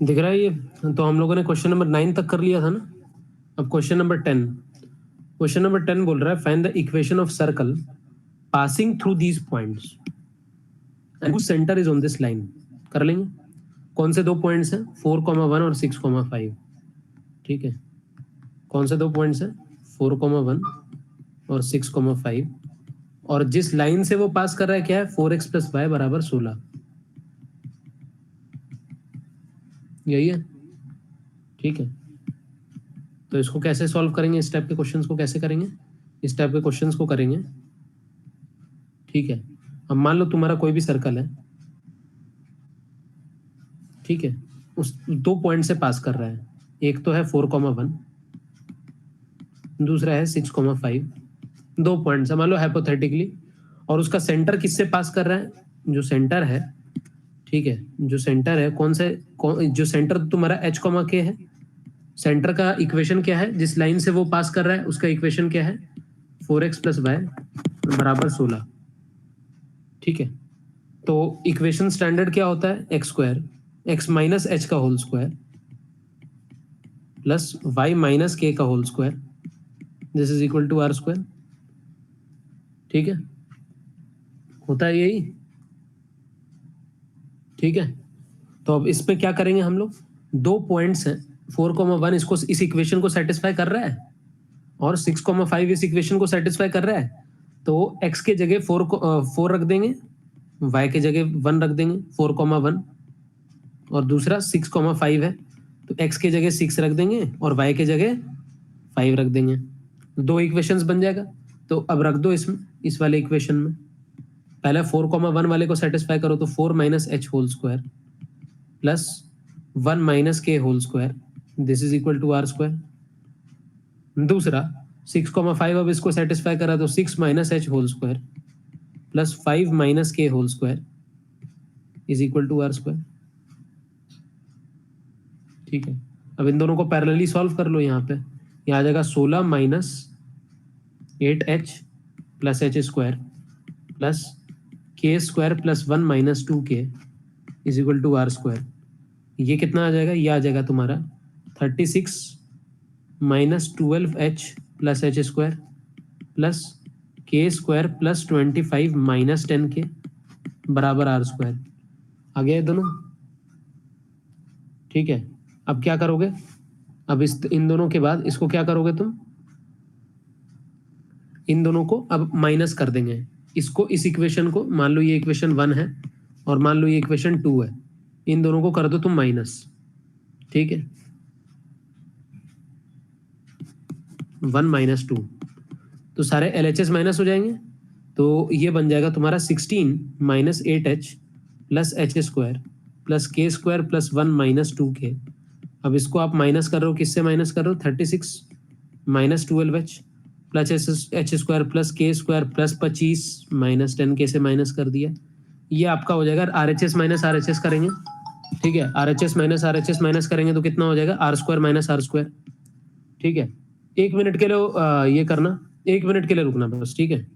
दिख रहा है ये? तो हम लोगों ने क्वेश्चन नंबर 9 तक कर लिया था ना। अब क्वेश्चन नंबर 10, क्वेश्चन नंबर 10 बोल रहा है find the equation of circle passing through these points and centre is on this line. कर लेंगे। कौन से दो पॉइंट्स हैं? 4,1 और 6,5। ठीक है, कौन से दो पॉइंट्स हैं? 4,1 और 6,5। और जिस लाइन से वो पास कर रहा है क्या है? 4x प्लस वाई बराबर 16। यही है। ठीक है, तो इसको कैसे सॉल्व करेंगे? इस टाइप के क्वेश्चंस को कैसे करेंगे? इस टाइप के क्वेश्चंस को करेंगे। ठीक है, अब मान लो तुम्हारा कोई भी सर्कल है, ठीक है, उस दो पॉइंट से पास कर रहा है। एक तो है 4,1, दूसरा है 6,5। दो पॉइंट्स है मान लो हाइपोथेटिकली, और उसका सेंटर किससे पास कर रहा है? जो सेंटर है, ठीक है, जो सेंटर है जो सेंटर तुम्हारा h, k है। सेंटर का इक्वेशन क्या है? जिस लाइन से वो पास कर रहा है उसका इक्वेशन क्या है? 4x प्लस वाई बराबर 16। ठीक है, तो इक्वेशन स्टैंडर्ड क्या होता है? X square, X minus H का whole square plus Y minus K का whole square, this is equal to are square. ठीक है, होता है यही। ठीक है, तो अब इस पे क्या करेंगे हम लोग? दो पॉइंट्स हैं, 4,1 इसको, इस इक्वेशन को सेटिस्फाई कर रहा है, और 6,5 इस इक्वेशन को सेटिस्फाई कर रहा है। तो x के जगह 4 रख देंगे, y के जगह 1 रख देंगे, 4,1, और दूसरा 6,5 है, तो x के जगह 6 रख देंगे और y के जगह 5 रख देंगे। दो इक्वेशंस बन जाएगा। तो अब रख दो इसमें, इस वाले इक्वेशन में। पहले 4,1 वाले को सेटिस्फाई करो, तो 4 minus H whole square plus 1 minus के whole square, this is equal to are square. दूसरा 6,5 अब इसको सेटिस्फाई करा, तो 6 minus H whole square plus 5 minus के whole square is equal to are square. ठीक है, अब इन दोनों को पैरेलली सॉल्व कर लो। यहाँ पे आ जाएगा 16 minus 8h plus H square plus के square plus 1 minus 2k is equal to are square. ये कितना आ जाएगा? ये आ जाएगा तुम्हारा 36 minus 12h plus H square plus के स्क्वायर प्लस 25 माइनस 10k बराबर आर स्क्वायर। आ गया ये दोनों? ठीक है, अब क्या करोगे? अब इन दोनों के बाद इसको क्या करोगे तुम? इन दोनों को अब माइनस कर देंगे। इसको, इस इक्वेशन को, मान लो ये इक्वेशन 1 है और मान लो ये इक्वेशन 2 है, इन दोनों को कर दो तुम माइनस। ठीक है, 1 माइनस 2, तो सारे LHS माइनस हो जाएंगे। तो ये बन जाएगा तुम्हारा 16 minus 8h plus H square plus के स्क्वायर प्लस 1 माइनस 2k। अब इसको आप माइनस कर रहे हो, किससे माइनस कर रहे हो? 36 minus 12h plus H square plus के स्क्वायर प्लस 25 माइनस 10k से माइनस कर दिया। ये आपका हो जाएगा RHS माइनस RHS करेंगे। ठीक है, RHS माइनस करेंगे तो कितना हो जाएगा? R square minus are square. ठीक है, 1 मिनट के लिए ये करना, 1 मिनट के लिए रुकना बस। ठीक है,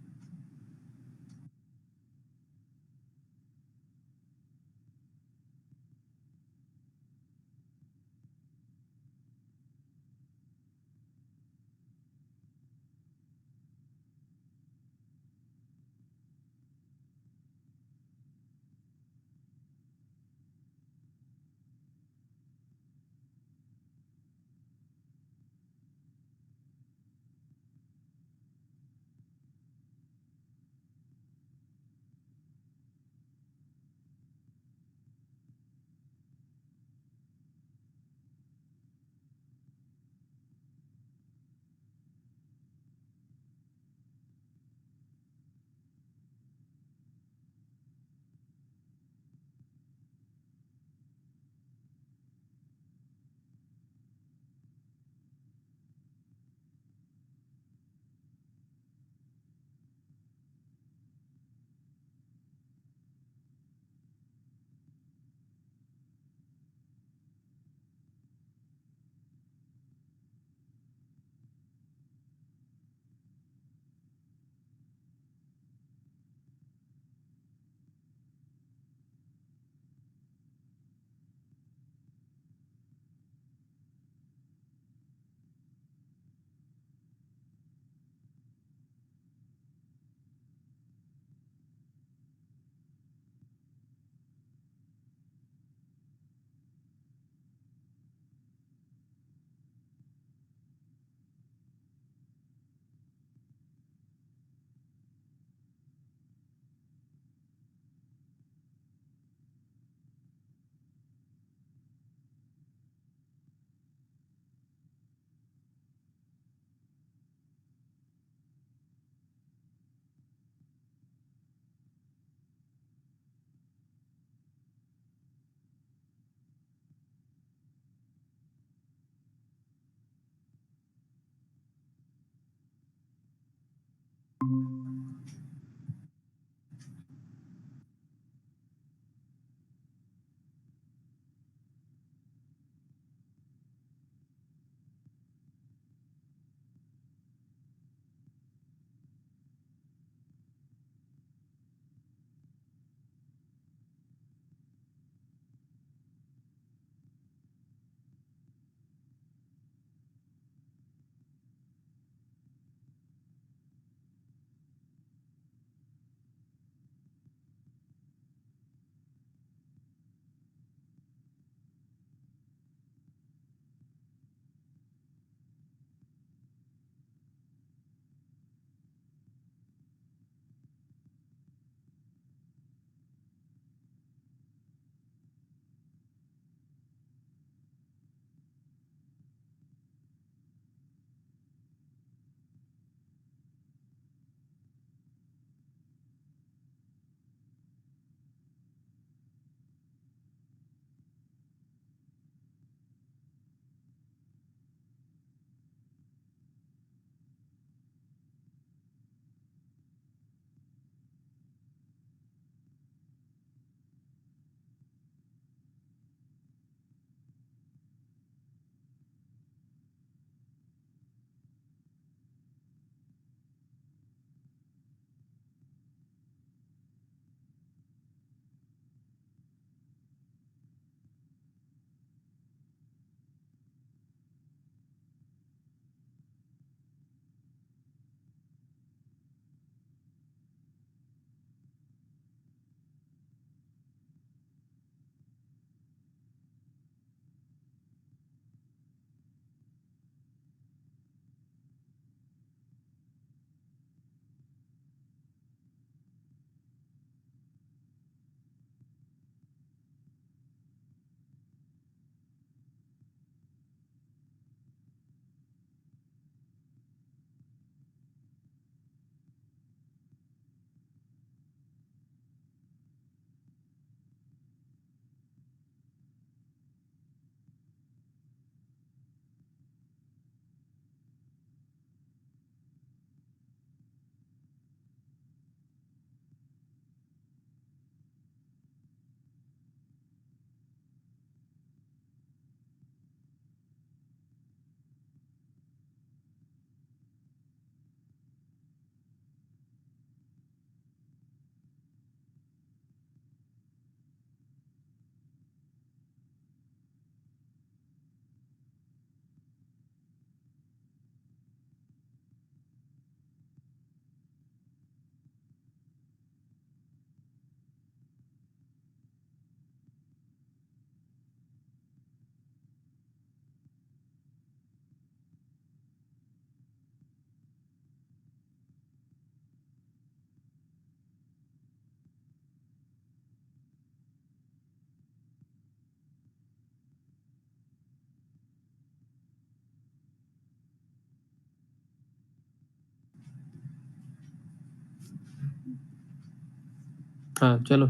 हाँ चलो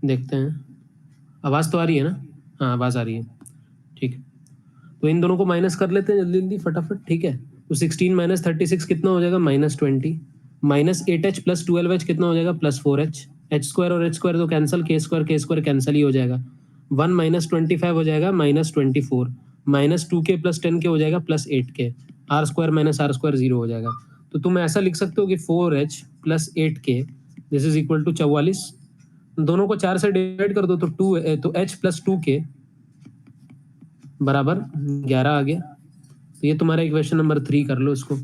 देखते हैं। आवाज तो आ रही है ना? हाँ आवाज आ रही है, ठीक है। तो इन दोनों को माइनस कर लेते हैं जल्दी जल्दी फटाफट, ठीक है। तो 16 माइनस 36 कितना हो जाएगा? -20। माइनस 8h प्लस 12h कितना हो जाएगा? +4h। एच स्क्वायर और एच स्क्वायर तो कैंसिल, के स्क्वायर कैंसिल ही हो जाएगा। 1 माइनस 25 हो जाएगा -24। -2k प्लस 10k हो जाएगा +8k। R square minus are square 0 हो जाएगा। तो तुम ऐसा लिख सकते हो कि 4h plus 8k this is equal to 44। दोनों को 4 से डिवाइड कर दो तो तो h प्लस 2k बराबर 11 आ गया। तो ये तुम्हारा इक्वेशन नंबर 3 कर लो इसको,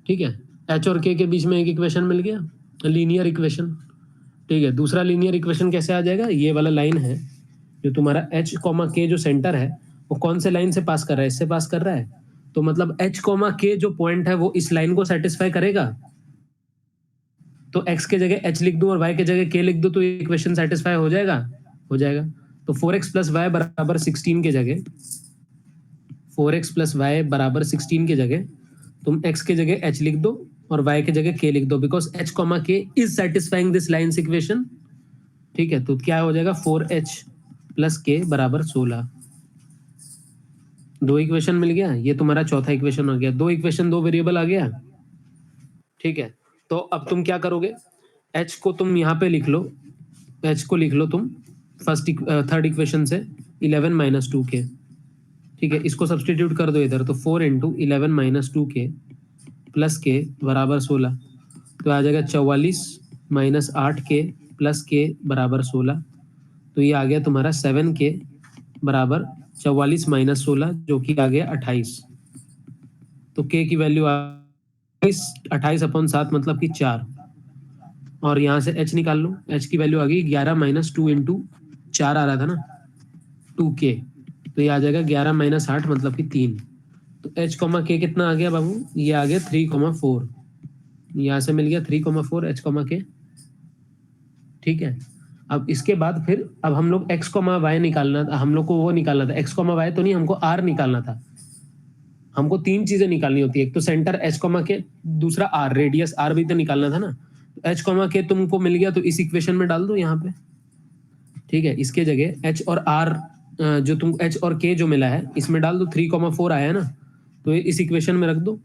ठीक है। एच और के बीच में एक इक्वेशन मिल गया, लीनियर इक्वेशन, ठीक है। दूसरा लीनियर इक्वेशन कैसे आ जाएगा? ये वाला लाइन है जो तुम्हारा एच कॉमा के जो सेंटर है वो कौन से लाइन से पास कर रहा है? इससे पास कर रहा है। तो मतलब एच कॉमा के जो पॉइंट है वो इस लाइन को सेटिस्फाई करेगा। तो एक्स के जगह एच लिख दूं और वाई के जगह के लिख दूं तो इक्वेशन सेटिस्फाई हो जाएगा, हो जाएगा। तो 4x प्लस वाई बराबर 16 के जगह 4x प्लस वाई बराबर 16 के जगह तुम x के जगह h लिख दो और y के जगह k लिख दो, because h comma k is satisfying this lines equation, ठीक है। तो क्या हो जाएगा? 4h प्लस k बराबर 16। दो इक्वेशन मिल गया, ये तुम्हारा चौथा इक्वेशन हो गया। दो इक्वेशन दो वेरिएबल आ गया, ठीक है, तो अब तुम क्या करोगे, h को तुम यहाँ पे लिख लो, h को लिख लो तुम थर्ड इक्वेशन से 11 माइनस 2k, ठीक है, इसको सब्सटीट्यूट कर दो इधर, तो 4 इंटू 11 माइनस 2k प्लस के बराबर 16, तो आ जाएगा 44 माइनस 8k प्लस के बराबर 16, तो ये आ गया तुम्हारा 7k बराबर 44 माइनस 16 जो कि आ गया 28, तो k की वैल्यू 28/7 मतलब कि 4, और यहाँ से h निकाल लो, h की वैल्यू आ गई 11 माइनस 2 इंटू 4 आ रहा था ना 2k, तो ये आ जाएगा 11 माइनस 8 मतलब कि 3, तो h कॉमा k कितना आ गया बाबू, ये आ गया 3,4, यहाँ से मिल गया 3,4 h कॉमा k, ठीक है। अब इसके बाद फिर अब हम लोग x कॉमा y निकालना था, हम लोग को वो निकालना था, x कॉमा y तो नहीं, हमको r निकालना था, हमको तीन चीजें निकालनी होती है, एक तो सेंटर h कॉमा k, दूसरा r रेडियस r भी तो निकालना था ना, h कॉमा k तुमको मिल गया तो इस इक्वेशन में डाल दो यहाँ पे, ठीक है, इसके जगह h और r जो तुम h और k जो मिला है इसमें डाल दो, 3,4 आया है ना, तो इस इक्वेशन में रख दो,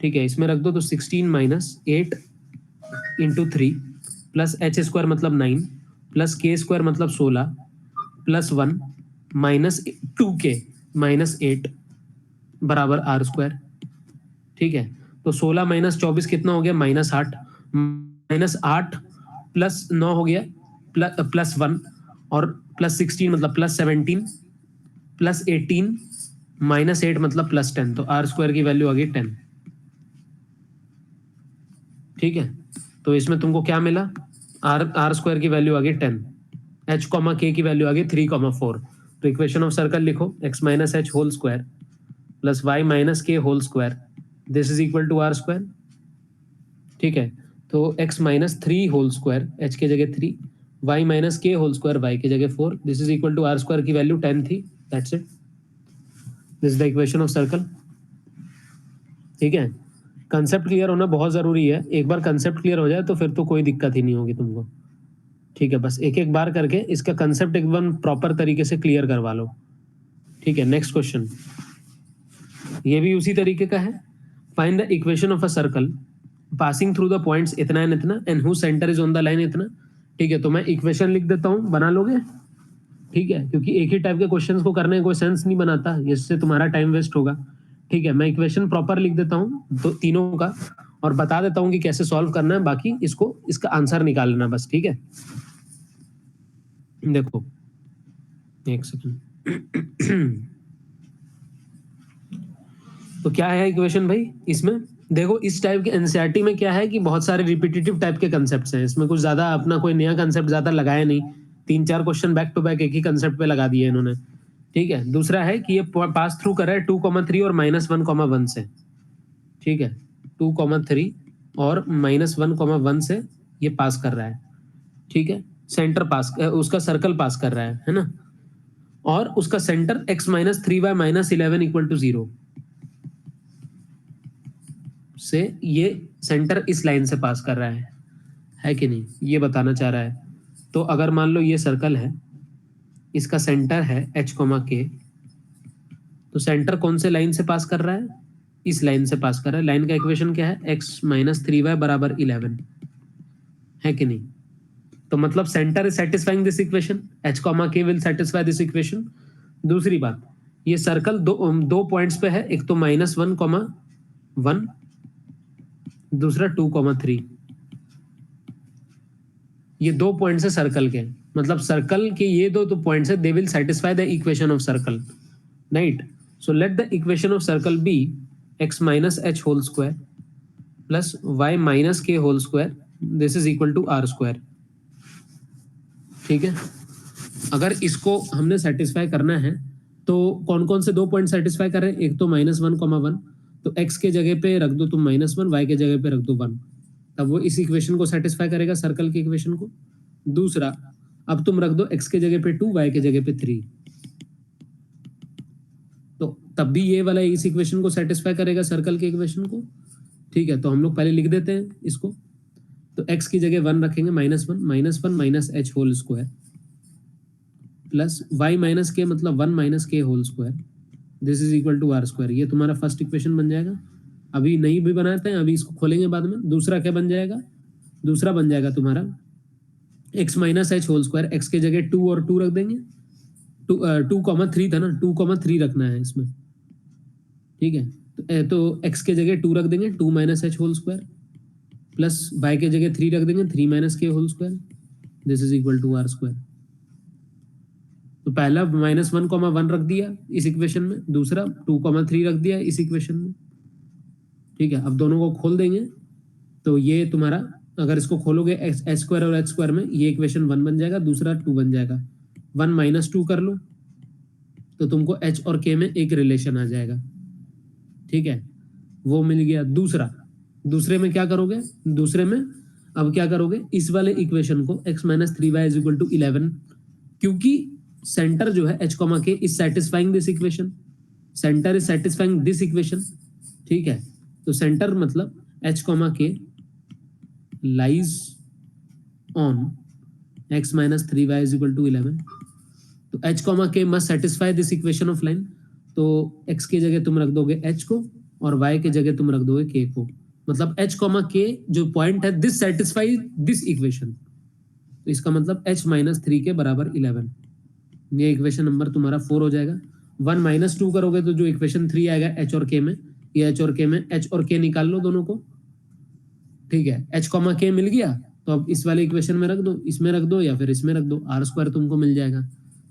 ठीक है, इसमें रख दो, तो 16 minus 8 into 3 plus H square मतलब 9 प्लस के स्क्वायर मतलब 16 प्लस 1 माइनस 2k माइनस 8 बराबर आर स्क्वायर, ठीक है, तो 16 माइनस 24 कितना हो गया, -8, -8 प्लस 9 हो गया प्लस 1, और प्लस 16 मतलब प्लस 17 प्लस 18 माइनस 8 मतलब प्लस 10, तो आर स्क्वायर की वैल्यू आ गई 10, ठीक है, तो इसमें तुमको क्या मिला, आर स्क्वायर की वैल्यू आ गई 10, h कॉमा k की वैल्यू आ गई 3,4, तो इक्वेशन ऑफ सर्कल लिखो, x minus H whole square plus Y minus के whole square, this is equal to are square, ठीक है, तो x minus 3 whole square, h के जगह 3, y माइनस के होल स्क्वायर, y के जगह 4, this is equal to are square की वैल्यू 10 थी, that's it, this is the equation of circle, ठीक है। कंसेप्ट क्लियर होना बहुत जरूरी है, एक बार कंसेप्ट क्लियर हो जाए तो फिर तो कोई दिक्कत ही नहीं होगी तुमको, ठीक है, बस एक एक बार करके इसका कंसेप्ट एकदम प्रॉपर तरीके से क्लियर करवा लो, ठीक है। नेक्स्ट क्वेश्चन, ये भी उसी तरीके का है, find the equation of a circle passing through the points इतना एंड इतना and who centre is on the line इतना, ठीक है, तो मैं इक्वेशन लिख देता हूँ, बना लोगे, ठीक है, क्योंकि एक ही टाइप के क्वेश्चंस को करने का कोई सेंस नहीं बनाता, इससे तुम्हारा टाइम वेस्ट होगा, ठीक है, मैं इक्वेशन प्रॉपर लिख देता हूँ तो तीनों का, और बता देता हूँ कि कैसे सॉल्व करना है, बाकी इसको इसका आंसर निकाल लेना बस, ठीक है। देखो एक सेकंड तो क्या है इक्वेशन भाई, इसमें देखो इस टाइप के एनसीईआरटी में क्या है कि बहुत सारे रिपीटेटिव टाइप के कंसेप्ट्स हैं, इसमें कुछ ज्यादा अपना कोई नया कंसेप्ट ज्यादा लगाया नहीं, 3-4 क्वेश्चन बैक टू बैक एक ही कंसेप्ट पे लगा दिए इन्होंने, ठीक है। दूसरा है कि ये पास थ्रू कर रहा है 2,3 और -1,1 से, ठीक है, 2,3 और -1,1 से ये पास कर रहा है, ठीक है, सेंटर पास उसका सर्कल पास कर रहा है ना, और उसका centre x minus 3y minus 11 equal to 0 से ये सेंटर इस लाइन से पास कर रहा है कि नहीं, ये बताना चाह रहा है। तो अगर मान लो ये सर्कल है, इसका सेंटर है h कॉमा k, तो सेंटर कौन से लाइन से पास कर रहा है, इस लाइन से पास कर रहा है, लाइन का इक्वेशन क्या है, x माइनस 3y बराबर 11 है कि नहीं, तो मतलब centre is satisfying this equation, h comma k will satisfy this equation. दूसरी बात, ये सर्कल दो पॉइंट्स पे है, एक तो -1,1, दूसरा 2,3, ये दो पॉइंट्स है सर्कल के, मतलब सर्कल के ये दो पॉइंट्स है, they will satisfy the equation of circle, right. So let the equation of circle be x minus H whole square plus y minus के whole square, this is equal to are square, ठीक है। अगर इसको हमने satisfy करना है तो कौन कौन से दो पॉइंट सेटिस्फाई करें, एक तो -1,1, तो x के जगह पे रख दो तुम -1, y के जगह पे रख दो 1, तब वो इस इक्वेशन को सेटिस्फाई करेगा, सर्कल की इक्वेशन को। दूसरा, अब तुम रख दो x के जगह पे 2, y के जगह पे 3, तो तब भी ये वाला इस इक्वेशन को सेटिस्फाई करेगा, सर्कल के इक्वेशन को, ठीक है। तो हम लोग पहले लिख देते हैं इसको, तो x की जगह 1 रखेंगे, -1 minus H whole square plus y minus K मतलब 1 माइनस के whole square, this is equal to are square, ये तुम्हारा फर्स्ट इक्वेशन बन जाएगा। अभी नहीं भी बनाते हैं, अभी इसको खोलेंगे बाद में। दूसरा क्या बन जाएगा, दूसरा बन जाएगा तुम्हारा x minus H whole square, X के जगह 2 और 2 रख देंगे, 2,3 था ना, 2,3 रखना है इसमें, ठीक है। तो x के जगह 2 रख देंगे, 2 minus H whole square, plus y के जगह 3 रख देंगे, 3 माइनस के whole square, this is equal to are square. तो पहला -1,1 रख दिया इस इक्वेशन में, दूसरा 2,3 रख दिया इस इक्वेशन में, ठीक है। अब दोनों को खोल देंगे तो ये तुम्हारा, अगर इसको खोलोगे एच स्क्वायर और एच स्क्वायर में, ये इक्वेशन 1 बन जाएगा, दूसरा 2 बन जाएगा। 1 माइनस 2 कर लो तो तुमको एच और के में एक रिलेशन आ जाएगा, ठीक है, वो मिल गया। दूसरे में क्या करोगे, दूसरे में अब क्या करोगे, इस वाले इक्वेशन को x minus 3y is equal to 11, क्योंकि सेंटर जो है h comma K is satisfying this equation, centre is satisfying this equation, ठीक है। तो सेंटर मतलब h comma K lies on x minus 3y is equal to 11, तो h comma K must satisfy this equation of line, तो x की जगह तुम रख दोगे h को और y की जगह तुम रख दोगे k को, मतलब h कॉमा के जो पॉइंट है दिस सेटिस्फाई दिस इक्वेशन, तो इसका मतलब h माइनस 3 के बराबर 11, ये इक्वेशन नंबर तुम्हारा 4 हो जाएगा। 1 माइनस 2 करोगे तो जो इक्वेशन 3 आएगा h और k में, ये h और k में h और k निकाल लो दोनों को, ठीक है। h कॉमा k मिल गया तो अब इस वाले इक्वेशन में रख दो, इसमें रख दो या फिर इसमें रख दो, आर स्क्वायर तुमको मिल जाएगा।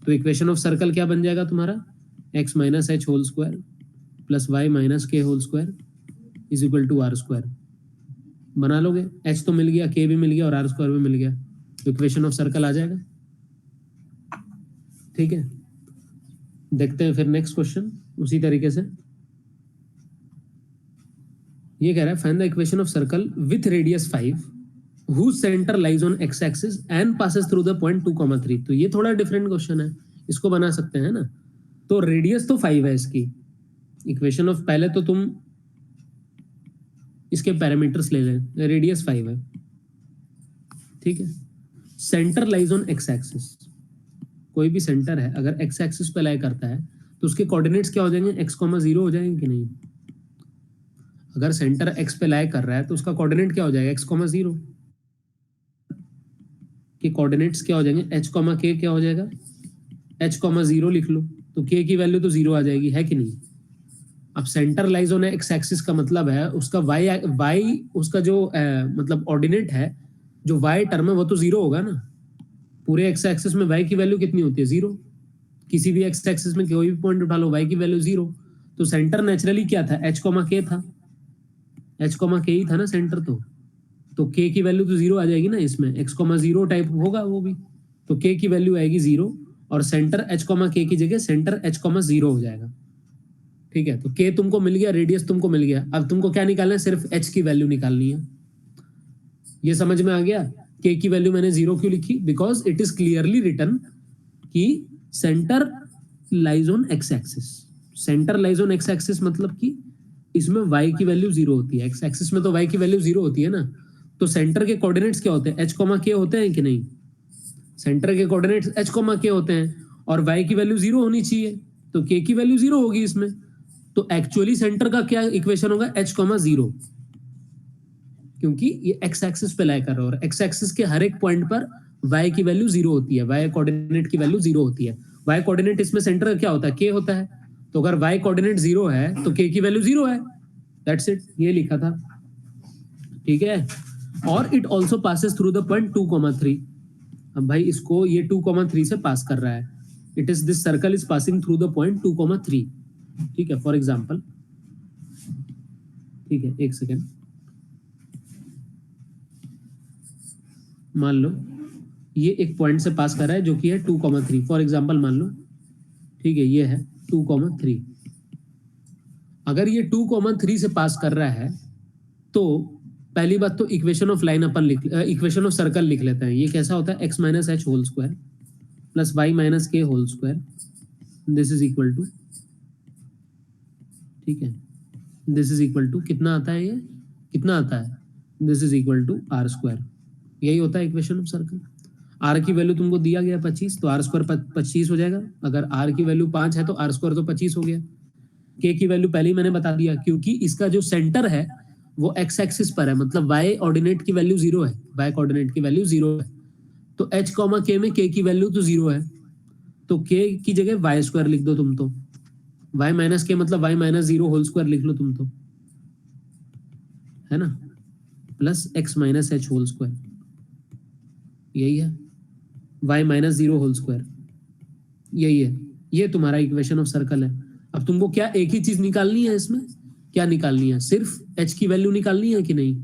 तो इक्वेशन ऑफ सर्कल क्या बन जाएगा तुम्हारा, x minus H whole square plus Y minus के whole square is equal to are square. बना लोगे, h तो मिल गया, k भी मिल गया और आर स्क्वायर भी मिल गया, तो इक्वेशन ऑफ सर्कल आ जाएगा, ठीक है। देखते हैं फिर नेक्स्ट क्वेश्चन उसी तरीके से। ये कह रहा है find the equation of circle with radius 5 whose center lies on x axis and passes through the point 2,3। तो ये थोड़ा डिफरेंट क्वेश्चन है, इसको बना सकते हैं ना। तो रेडियस तो 5 है इसकी, इक्वेशन ऑफ, पहले तो तुम इसके पैरामीटर्स ले लें, रेडियस 5 है, ठीक है। Centre lies on x axis, कोई भी सेंटर है अगर एक्स एक्सिस पे लाई करता है तो उसके कोऑर्डिनेट्स क्या हो जाएंगे, x,0 हो जाएंगे कि नहीं। अगर सेंटर x पे लाई कर रहा है तो उसका कोऑर्डिनेट क्या हो जाएगा, x,0 के कोऑर्डिनेट्स क्या हो जाएंगे, h, k क्या हो जाएगा, h,0 लिख लो, तो k की वैल्यू तो 0 आ जाएगी, है कि नहीं। अब centre lies on x axis का मतलब है उसका y उसका जो मतलब ऑर्डिनेट है, जो y टर्म है वो तो 0 होगा ना। पूरे एक्स एक्सिस में y की वैल्यू कितनी होती है, 0। किसी भी एक्स एक्सिस में कोई भी पॉइंट उठा लो, y की वैल्यू 0। तो सेंटर नेचुरली क्या था, h, k था, h, k ही था ना सेंटर, तो k की वैल्यू तो 0 आ जाएगी ना इसमें, x,0 टाइप होगा वो भी, तो k की वैल्यू आएगी 0 और सेंटर h, k की जगह सेंटर h,0 हो जाएगा, ठीक है। तो k तुमको मिल गया, रेडियस तुमको मिल गया, अब तुमको क्या निकालना है, सिर्फ h की वैल्यू निकालनी है। ये समझ में आ गया, k की वैल्यू मैंने 0 क्यों लिखी, because it is clearly written कि centre lies on x axis, centre lies on x axis मतलब कि इसमें y की वैल्यू 0 होती है, एक्स एक्सिस में तो y की वैल्यू 0 होती है ना। तो सेंटर के कोऑर्डिनेट्स क्या होते हैं, h, k होते हैं कि नहीं, सेंटर के कोऑर्डिनेट्स h, k होते हैं और y की वैल्यू 0 होनी चाहिए, तो k की वैल्यू 0 होगी इसमें। तो एक्चुअली सेंटर का क्या इक्वेशन होगा, h, 0, क्योंकि ये एक्स एक्सिस पे लाई कर रहा है और एक्स एक्सिस के हर एक पॉइंट पर y की वैल्यू 0 होती है, y कोऑर्डिनेट की वैल्यू 0 होती है। y कोऑर्डिनेट इसमें सेंटर का क्या होता है, k होता है, तो अगर y कोऑर्डिनेट 0 है तो k की वैल्यू 0 है, दैट्स इट, ये लिखा था, ठीक है। और it also passes through the point 2,3। अब भाई इसको ये 2,3 से पास कर रहा है, it is this circle is passing through the point 2,3, ठीक है। फॉर एग्जाम्पल, ठीक है, एक सेकेंड, मान लो ये एक पॉइंट से पास कर रहा है जो कि है 2,3, फॉर एग्जाम्पल मान लो, ठीक है, ये है 2,3। अगर ये 2,3 से पास कर रहा है तो पहली बात तो इक्वेशन ऑफ लाइन अपन इक्वेशन ऑफ सर्कल लिख लेते हैं। ये कैसा होता है, x minus H whole square plus Y minus के whole square, this is equal to, ठीक है, दिस इज इक्वल टू कितना आता है, ये कितना आता है, this is equal to are square. यही होता है इक्वेशन ऑफ सर्कल। आर की वैल्यू तुमको दिया गया 25, तो आर स्क्वायर 25 हो जाएगा। अगर आर की वैल्यू 5 है तो आर स्क्वायर तो 25 हो गया। के की वैल्यू पहले ही मैंने बता दिया, क्योंकि इसका जो सेंटर है वो एक्स एक्सिस पर है, मतलब वाई ऑर्डिनेट की वैल्यू 0 है, वाई कोऑर्डिनेट की वैल्यू 0 है। तो h कॉमा के में k की वैल्यू तो 0 है, तो k की जगह वाई स्क्वायर लिख दो तुम तो, y माइनस के मतलब y माइनस 0 होल स्क्वायर लिख लो तुम तो, है ना, plus x minus H whole square, यही है, y माइनस 0 होल स्क्वायर, यही है, ये तुम्हारा इक्वेशन ऑफ सर्कल है। अब तुमको क्या एक ही चीज निकालनी है इसमें, क्या निकालनी है, सिर्फ h की वैल्यू निकालनी है कि नहीं,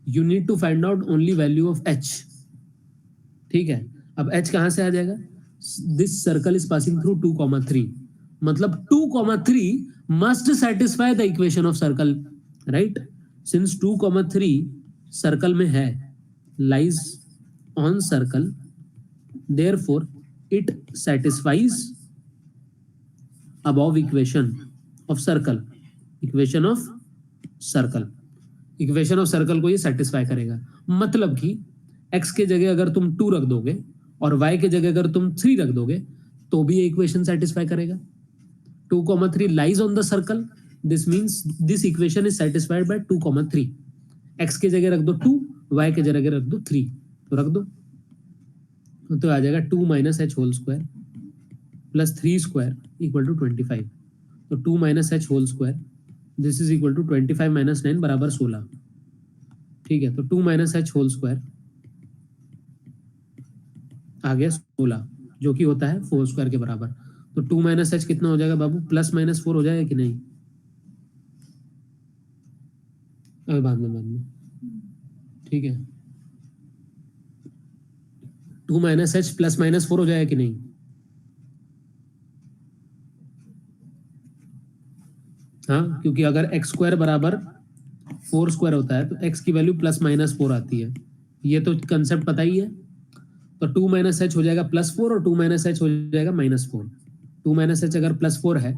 you need to find out only value of h। ठीक है, अब h कहां से आ जाएगा, this circle is passing through 2,3, मतलब 2,3 must satisfy the equation of circle, right, since 2,3 circle में है, lies on circle, therefore it satisfies above equation of circle, equation of circle, equation of circle को ये satisfy करेगा। मतलब कि x के जगह अगर तुम 2 रख दोगे और y के जगह अगर तुम 3 रख दोगे तो भी ये इक्वेशन सेटिस्फाई करेगा। 2,3 lies on the circle, this means this equation is satisfied by 2,3। x के जगह रख दो 2, y के जगह रख दो 3, तो रख दो, तो आ जाएगा 2 minus H whole square plus 3 square equal to 25। तो 2 minus H whole square this is equal to 25 minus 9 बराबर 16। ठीक है, तो 2 माइनस एच होल स्क्वायर आ गया 16, जो कि होता है 4 स्क्वायर के बराबर। तो 2 माइनस एच कितना हो जाएगा बाबू, प्लस माइनस 4 हो जाएगा कि नहीं, अभी बाद में, ठीक है, 2 माइनस एच प्लस माइनस 4 हो जाएगा कि नहीं, हाँ, क्योंकि अगर एक्स स्क्वायर बराबर 4 स्क्वायर होता है तो एक्स की वैल्यू प्लस माइनस 4 आती है, ये तो कंसेप्ट पता ही है। तो 2 माइनस एच हो जाएगा +4 और 2 माइनस एच हो जाएगा -4। 2 माइनस एच अगर +4 है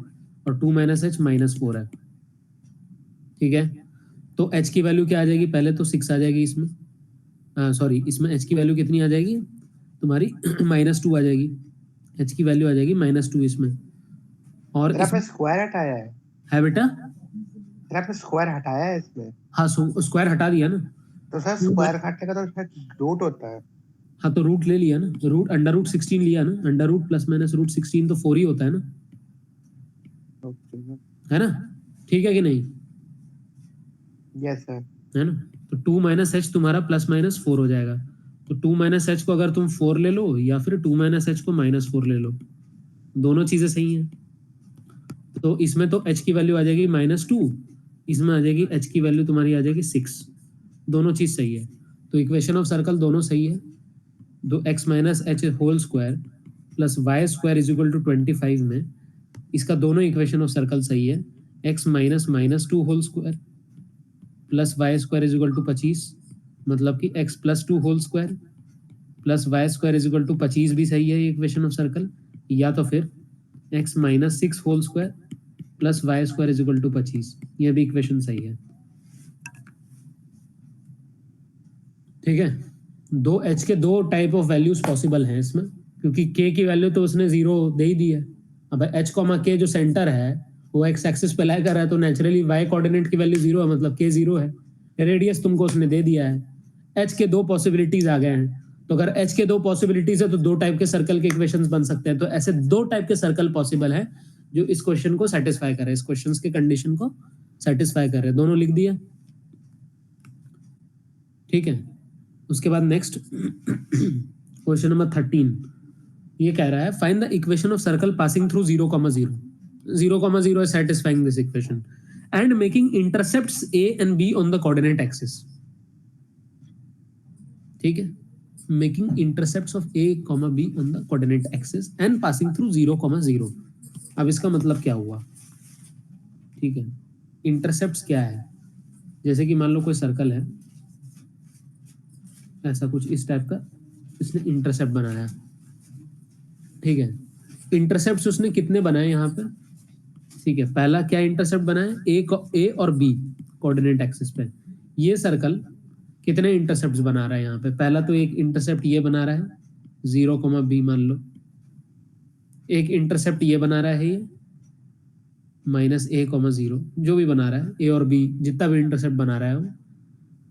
और 2 माइनस एच -4 है, ठीक है, तो एच की वैल्यू क्या आ जाएगी, पहले तो 6 आ जाएगी इसमें, सॉरी, इसमें एच की वैल्यू कितनी आ जाएगी तुम्हारी -2 आ जाएगी, एच की वैल्यू आ जाएगी -2 इसमें, और तेरा पे स्क्वायर हटाया है बेटा, तेरा पे स्क्वायर हटाया है इसमें, हाँ स्क्वायर हटा दिया ना, तो सर स्क्वायर काटने का तो शायद रूट होता है। हाँ तो रूट ले लिया ना, रूट अंडर रूट 16 लिया ना, under root plus minus root 16 तो 4 ही होता है ना, है ना, ठीक है कि नहीं, यस सर, है ना, तो 2 माइनस एच तुम्हारा प्लस माइनस 4 हो जाएगा। तो 2 माइनस एच को अगर तुम 4 ले लो या फिर 2 माइनस एच को -4 ले लो, दोनों चीजें सही हैं। तो इसमें तो एच की वैल्यू आ जाएगी -2, इसमें आ जाएगी एच की वैल्यू तुम्हारी आ जाएगी 6, दोनों चीज सही है। तो इक्वेशन ऑफ सर्कल दोनों सही है, दो X minus H whole square plus Y square is equal to 25 में इसका दोनों इक्वेशन ऑफ सर्कल सही है, x minus -2 whole square plus Y square is equal to 25, मतलब कि X plus 2 whole square plus Y square is equal to 25 भी सही है ये इक्वेशन ऑफ सर्कल, या तो फिर X -6 whole square plus Y square is equal to 25, ये भी इक्वेशन सही है। ठीक है, दो एच के दो टाइप ऑफ वैल्यूज पॉसिबल हैं इसमें, क्योंकि के की वैल्यू तो उसने 0 दे ही दी है। अब एच कॉमा के जो सेंटर है वो एक्स एक्सिस पे लाई कर रहा है, तो नेचुरली वाई कोऑर्डिनेट की वैल्यू 0 है, मतलब के 0 है, रेडियस तुमको उसने दे दिया है। एच के दो पॉसिबिलिटीज आ गए हैं, तो अगर एच के दो पॉसिबिलिटीज है तो दो टाइप के सर्कल के इक्वेशंस बन सकते हैं। तो ऐसे दो टाइप के सर्कल पॉसिबल है जो इस क्वेश्चन को सेटिस्फाई करे, इस क्वेश्चन के कंडीशन को सेटिस्फाई करे, दोनों लिख दिया। ठीक है, उसके बाद नेक्स्ट क्वेश्चन नंबर 13 ये कह रहा है find the equation of circle passing through 0,0, 0,0 is satisfying this equation and making intercepts a and b on the coordinate axis। ठीक है, making intercepts of a, b on the coordinate axis and passing through 0,0। अब इसका मतलब क्या हुआ, ठीक है, intercepts क्या है, जैसे कि मान लो कोई सर्कल है ऐसा कुछ इस टाइप का, इसने इंटरसेप्ट बनाया, ठीक है, इंटरसेप्ट उसने कितने बनाए यहाँ पे, ठीक है, पहला क्या इंटरसेप्ट बनाया, ए और बी कोऑर्डिनेट एक्सिस पे, ये सर्कल कितने इंटरसेप्ट्स बना रहा है यहाँ पे, पहला तो एक इंटरसेप्ट ये बना रहा है 0,b मान लो, एक इंटरसेप्ट ये बना रहा है ये, माइनस ए कॉमा जीरो, जो भी बना रहा है, ए और बी जितना भी इंटरसेप्ट बना रहा है वो,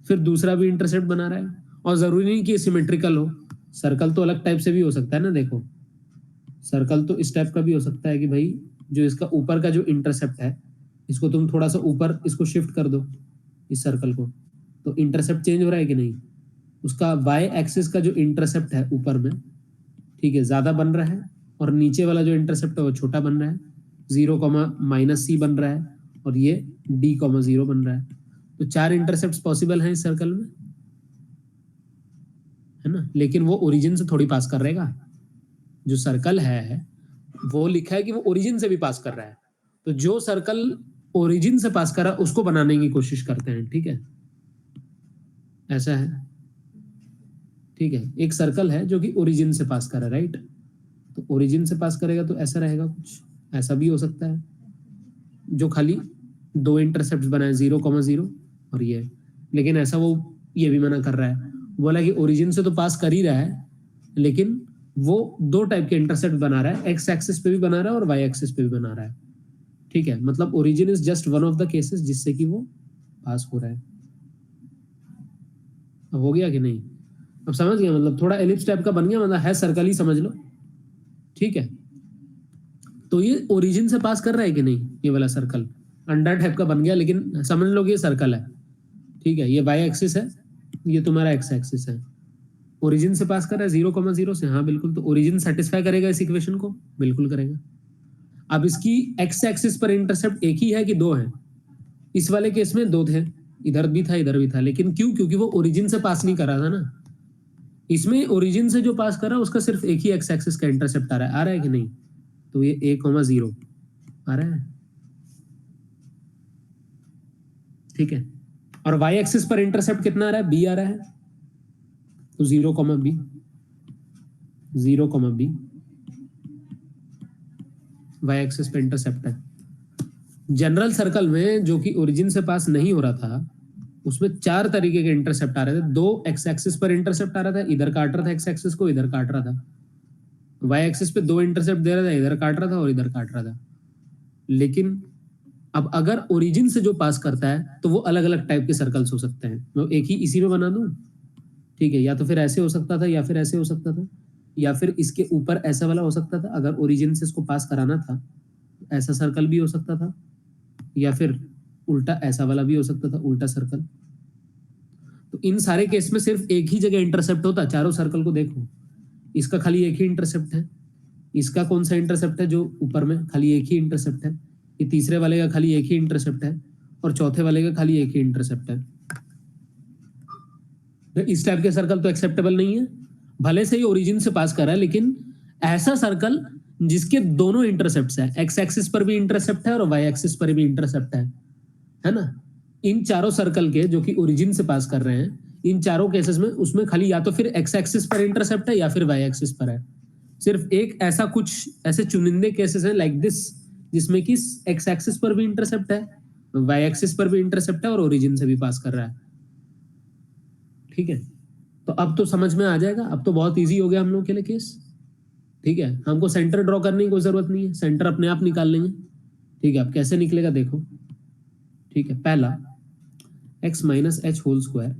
फिर दूसरा भी इंटरसेप्ट बना रहा है। और जरूरी नहीं कि सिमेट्रिकल हो, सर्कल तो अलग टाइप से भी हो सकता है ना। देखो सर्कल तो इस टाइप का भी हो सकता है कि भाई जो इसका ऊपर का जो इंटरसेप्ट है, इसको तुम थोड़ा सा ऊपर इसको शिफ्ट कर दो इस सर्कल को, तो इंटरसेप्ट चेंज हो रहा है कि नहीं। उसका वाई एक्सिस का जो इंटरसेप्ट है ऊपर में, ठीक है, ज्यादा बन रहा है, और नीचे वाला जो इंटरसेप्ट है वो छोटा बन रहा है, 0, -c बन रहा है, और ये d, 0 बन रहा है। तो 4 इंटरसेप्ट पॉसिबल हैं इस सर्कल में, है ना। लेकिन वो ओरिजिन से थोड़ी पास कर रहेगा। जो सर्कल है वो लिखा है कि वो ओरिजिन से भी पास कर रहा है, तो जो सर्कल ओरिजिन से पास कर रहा है उसको बनाने की कोशिश करते हैं, ठीक है। ऐसा है, ठीक है। एक सर्कल है जो कि ओरिजिन से पास कर रहा है, राइट। तो ओरिजिन से पास करेगा तो ऐसा रहेगा, कुछ ऐसा भी हो सकता है जो खाली 2 इंटरसेप्ट बनाए, 0, 0 और ये। लेकिन ऐसा वो ये भी मना कर रहा है, बोला कि ओरिजिन से तो पास कर ही रहा है, लेकिन वो 2 टाइप के इंटरसेप्ट बना रहा है, एक्स एक्सिस पे भी बना रहा है और वाई एक्सिस पे भी बना रहा है, ठीक है। मतलब origin is just one of the cases जिससे कि वो पास हो रहा है। अब हो गया कि नहीं, अब समझ गया, मतलब थोड़ा एलिप्स टाइप का बन गया, मतलब है सर्कल ही समझ लो, ठीक है। तो ये ओरिजिन से पास कर रहा है कि नहीं, ये वाला सर्कल अंडा टाइप का बन गया, लेकिन समझ लो कि ये सर्कल है, ठीक है। ये वाई एक्सिस है, ये तुम्हारा एक्स एक्सिस है, ओरिजिन से पास कर रहा है 0, 0 से, हाँ बिल्कुल। तो ओरिजिन सेटिस्फाई करेगा इस इक्वेशन को, बिल्कुल करेगा। अब इसकी एक्स एक्सिस पर इंटरसेप्ट एक ही है कि 2 है। इस वाले केस में 2 थे, इधर भी था इधर भी था, लेकिन क्यों, क्योंकि वो ओरिजिन से पास नहीं कर रहा था ना। इसमें ओरिजिन से जो पास कर रहा है उसका सिर्फ एक ही एक्स एक्सिस का इंटरसेप्ट आ रहा है कि नहीं। तो ये a, 0 आ रहा है, ठीक है। और वाई एक्सिस पर इंटरसेप्ट कितना आ रहा है, b आ रहा है, तो 0, b, 0, b वाई एक्सिस पे इंटरसेप्ट है। जनरल सर्कल में जो कि ओरिजिन से पास नहीं हो रहा था, उसमें 4 तरीके के इंटरसेप्ट आ रहे थे। 2 एक्स एक्सिस पर इंटरसेप्ट आ रहा था, इधर काट रहा था एक्स एक्सिस को, इधर काट रहा था। वाई एक्सिस पे 2 इंटरसेप्ट दे रहा था, इधर काट रहा था और इधर काट रहा था। लेकिन अब अगर ओरिजिन से जो पास करता है तो वो अलग अलग टाइप के सर्कल्स हो सकते हैं। मैं एक ही इसी में बना दूं, ठीक है। या तो फिर ऐसे हो सकता था, या फिर ऐसे हो सकता था, या फिर इसके ऊपर ऐसा वाला हो सकता था। अगर ओरिजिन से इसको पास कराना था ऐसा सर्कल भी हो सकता था, या फिर उल्टा ऐसा वाला भी हो सकता था, उल्टा सर्कल। तो इन सारे केस में सिर्फ एक ही जगह इंटरसेप्ट होता। चारों सर्कल को देखो, इसका खाली एक ही इंटरसेप्ट है, इसका कौन सा इंटरसेप्ट है जो ऊपर में, खाली एक ही इंटरसेप्ट है। ये तीसरे वाले का खाली एक ही इंटरसेप्ट है, और चौथे वाले का खाली एक ही इंटरसेप्ट है। तो इस टाइप के सर्कल तो एक्सेप्टेबल नहीं है, भले से ही ओरिजिन से पास कर रहा है, लेकिन ऐसा सर्कल जिसके दोनों इंटरसेप्ट है, एक्स एक्सिस पर भी इंटरसेप्ट है और वाई एक्सिस पर भी इंटरसेप्ट है ना। इन चारों सर्कल के जो कि ओरिजिन से पास कर रहे हैं, इन चारों केसेस में उसमें खाली या तो फिर एक्स एक्सिस पर इंटरसेप्ट है या फिर वाई एक्सिस पर है। सिर्फ एक ऐसा कुछ ऐसे चुनिंदे केसेस हैं लाइक दिस, जिसमें कि एक्स एक्सिस पर भी इंटरसेप्ट है, वाई एक्सिस पर भी इंटरसेप्ट है और ओरिजिन से भी पास कर रहा है, ठीक है। तो अब तो समझ में आ जाएगा, अब तो बहुत इजी हो गया हम लोग के लिए केस, ठीक है। हमको सेंटर ड्रॉ करने की कोई जरूरत नहीं है, सेंटर अपने आप निकाल लेंगे, ठीक है। अब कैसे निकलेगा देखो, ठीक है। पहला x minus H whole square,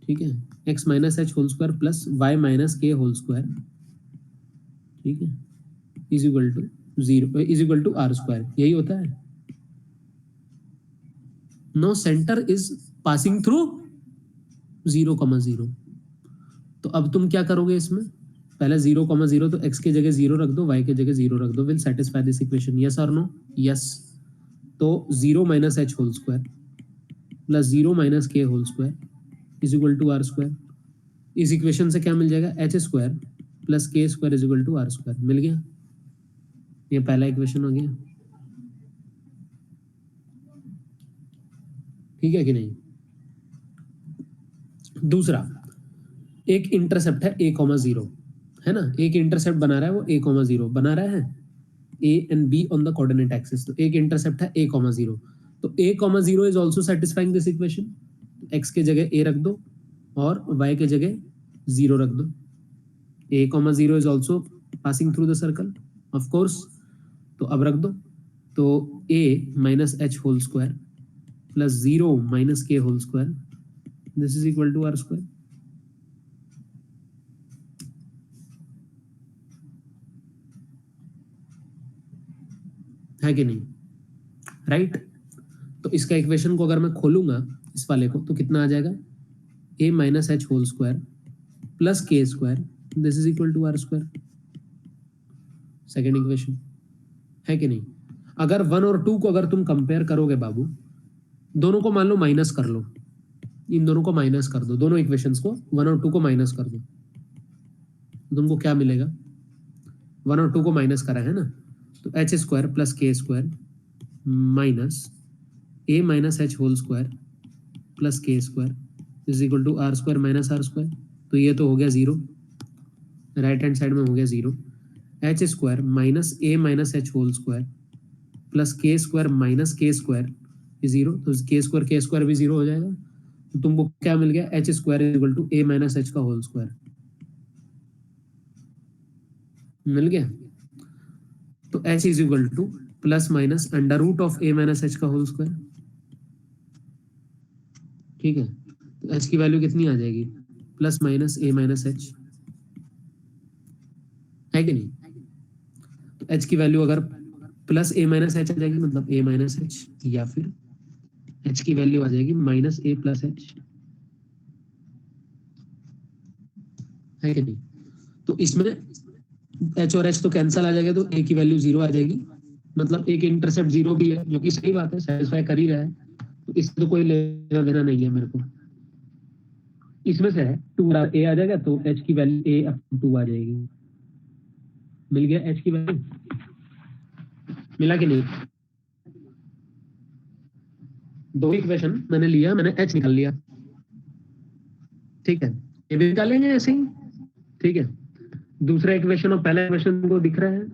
ठीक है, x minus H whole square plus y minus के होल स्क्वायर, ठीक है, is equal to 0, is equal to are square. यही होता है। No centre is passing through 0, 0। तो अब तुम क्या करोगे इसमें, पहले 0, 0 तो x की जगह 0 रख दो, y की जगह 0 रख दो, will satisfy this equation, yes और नो, यस। तो 0 minus H whole square plus 0 minus के whole square is equal to are square. इस इक्वेशन से क्या मिल जाएगा, एच स्क्वायर प्लस के square is equal to are square, मिल गया। ये पहला इक्वेशन हो गया, ठीक है कि नहीं। दूसरा, एक इंटरसेप्ट है a, 0, है ना। एक इंटरसेप्ट बना रहा है वो a, 0 बना रहा है, a and b on the coordinate axis. तो एक इंटरसेप्ट है a, 0, तो a, 0 is also satisfying this equation. x के जगह a रख दो और y के जगह 0 रख दो। a, 0 is also passing through the circle, of course. तो अब रख दो, तो a minus H whole square plus 0 minus के whole square, this is equal to are square. है कि नहीं? राइट तो इसका इक्वेशन को अगर मैं खोलूंगा इस वाले को तो कितना आ जाएगा, a minus H whole square plus के square, this is equal to are square. Second equation है कि नहीं? अगर 1 और 2 को अगर तुम कंपेयर करोगे बाबू, दोनों को मान लो माइनस कर लो, इन दोनों को माइनस कर दो, दोनों इक्वेशंस को 1 और 2 को माइनस कर दो, तुमको क्या मिलेगा? 1 और 2 को माइनस करा है ना, तो एच स्क्वायर प्लस के square minus a minus H whole square plus के square is equal to are square minus are square. तो ये तो हो गया जीरो, राइट हैंड साइड में हो गया जीरो। एच स्क्वायर माइनस ए minus H whole square plus के स्क्वायर माइनस के स्क्वायर जीरो, तो के स्क्वायर भी जीरो हो जाएगा। तो तुमको क्या मिल गया, H square is equal to A minus H का होल स्क्वायर मिल गया। तो H is equal to plus minus under root of A minus H का होल स्क्वायर। ठीक है, तो एच की वैल्यू कितनी आ जाएगी, प्लस माइनस ए माइनस एच, है कि नहीं? तो एच की वैल्यू अगर प्लस ए माइनस एच आ जाएगी, मतलब ए माइनस एच, या फिर एच की वैल्यू आ जाएगी माइनस ए प्लस एच, है कि नहीं? तो इसमें एच और एच तो कैंसल आ जाएगा, तो ए की वैल्यू जीरो आ जाएगी, मतलब एक इंटरसेप्ट जीरो भी है, जो कि सही बात है, सेटिस्फाई कर ही रहा है, तो इससे तो कोई लेना देना नहीं है मेरे को। इसमें से है टू ए आ जाएगा, तो एच की वैल्यू ए अप टू आ जाएगी। मिल गया एच की वैल्यू, मिला कि नहीं? दो इक्वेशन मैंने लिया, मैंने एच निकाल लिया, ठीक है, ये भी निकालेंगे ऐसे ही, ठीक है। दूसरा इक्वेशन और पहला इक्वेशन को दिख रहा है,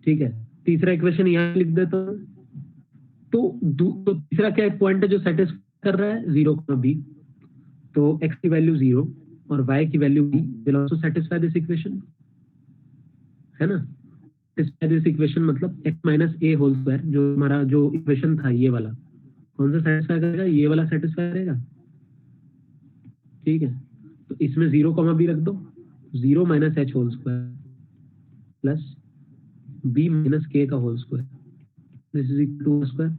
ठीक है। तीसरा इक्वेशन यहाँ लिख देता हूँ, तो तीसरा क्या पॉइंट है जो सेटिस्फाई कर रहा है, 0, बी, तो x की वैल्यू 0 और y की value b will also satisfy this equation, है ना? सेटिस्फाई दिस इक्वेशन मतलब x माइनस ए होल स्क्वायर, जो हमारा जो इक्वेशन था ये वाला, कौन सा सेटिस्फाई करेगा, ये वाला सेटिस्फाई करेगा, ठीक है। तो इसमें 0 कॉमा b रख दो, 0 minus H whole square plus b minus K का whole square, this is equal to square.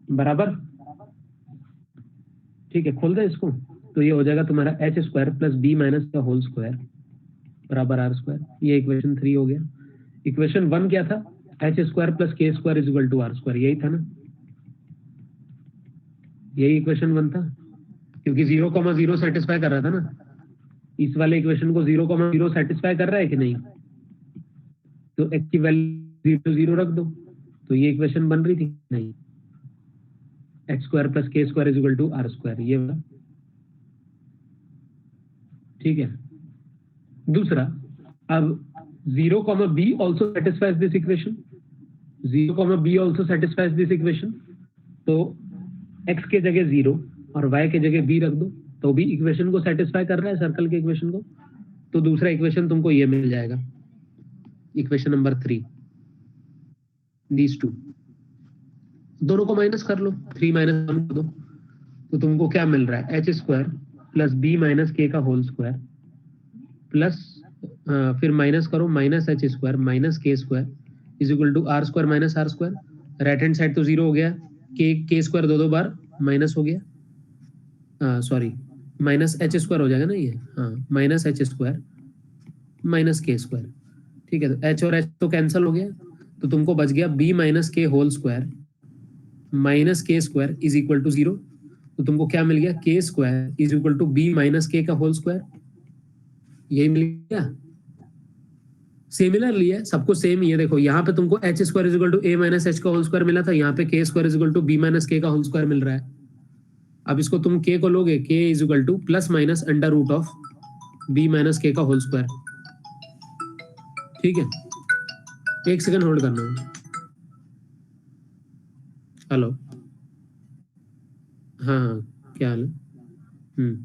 बराबर, ठीक है, खोल दे इसको, तो ये हो जाएगा तुम्हारा H square plus B minus का होल स्क्वायर बराबर आर स्क्वायर। ये इक्वेशन 3 हो गया। इक्वेशन 1 क्या था, एच स्क्वायर प्लस के square is equal to are square, यही था ना, यही इक्वेशन 1 था, क्योंकि 0,0 सेटिस्फाई कर रहा था ना, इस वाले इक्वेशन को 0,0 सेटिस्फाई कर रहा है कि नहीं, तो एक्स की वैल्यू 0 0 रख दो, तो ये इक्वेशन बन रही थी नहीं, एक्स स्क्वायर प्लस के square is equal to are square, ये वाला, ठीक है। दूसरा, अब 0, b also satisfies this equation, 0, b also satisfies this equation, तो x के जगह 0 और y के जगह b रख दो, तो भी इक्वेशन को सेटिस्फाई कर रहा है, सर्कल के इक्वेशन को। तो दूसरा इक्वेशन तुमको ये मिल जाएगा, इक्वेशन नंबर 3, दीज टू, दोनों को माइनस कर लो, 3 माइनस 1 कर दो, तो तुमको क्या मिल रहा है, H square plus B minus K का होल स्क्वायर प्लस फिर माइनस करो माइनस एच स्क्वायर माइनस के square is equal to are square minus are square. Right hand side तो जीरो हो गया, के स्क्वायर दो बार माइनस हो गया, सॉरी माइनस एच स्क्वायर हो जाएगा ना ये, हाँ माइनस एच स्क्वायर माइनस के स्क्वायर, ठीक है। तो एच और एच तो कैंसिल हो गया, तो तुमको बच गया बी माइनस के होल स्क्वायर माइनस के स्क्वायर इज इक्वल टू 0, तो तुमको क्या मिल गया, K square is equal to B minus K का होल स्क्वायर, यही मिल गया। सिमिलरली है, सबको सेम ही है, देखो यहाँ पे तुमको H square is equal to A minus H का होल स्क्वायर मिला था, यहाँ पे K square is equal to B minus K का होल स्क्वायर मिल रहा है। अब इसको तुम के को लोगे, K is equal to plus minus under root of B minus K का होल स्क्वायर, ठीक है। एक सेकंड होल्ड करना, हेलो, हाँ हाँ, क्या हाल है? हम्म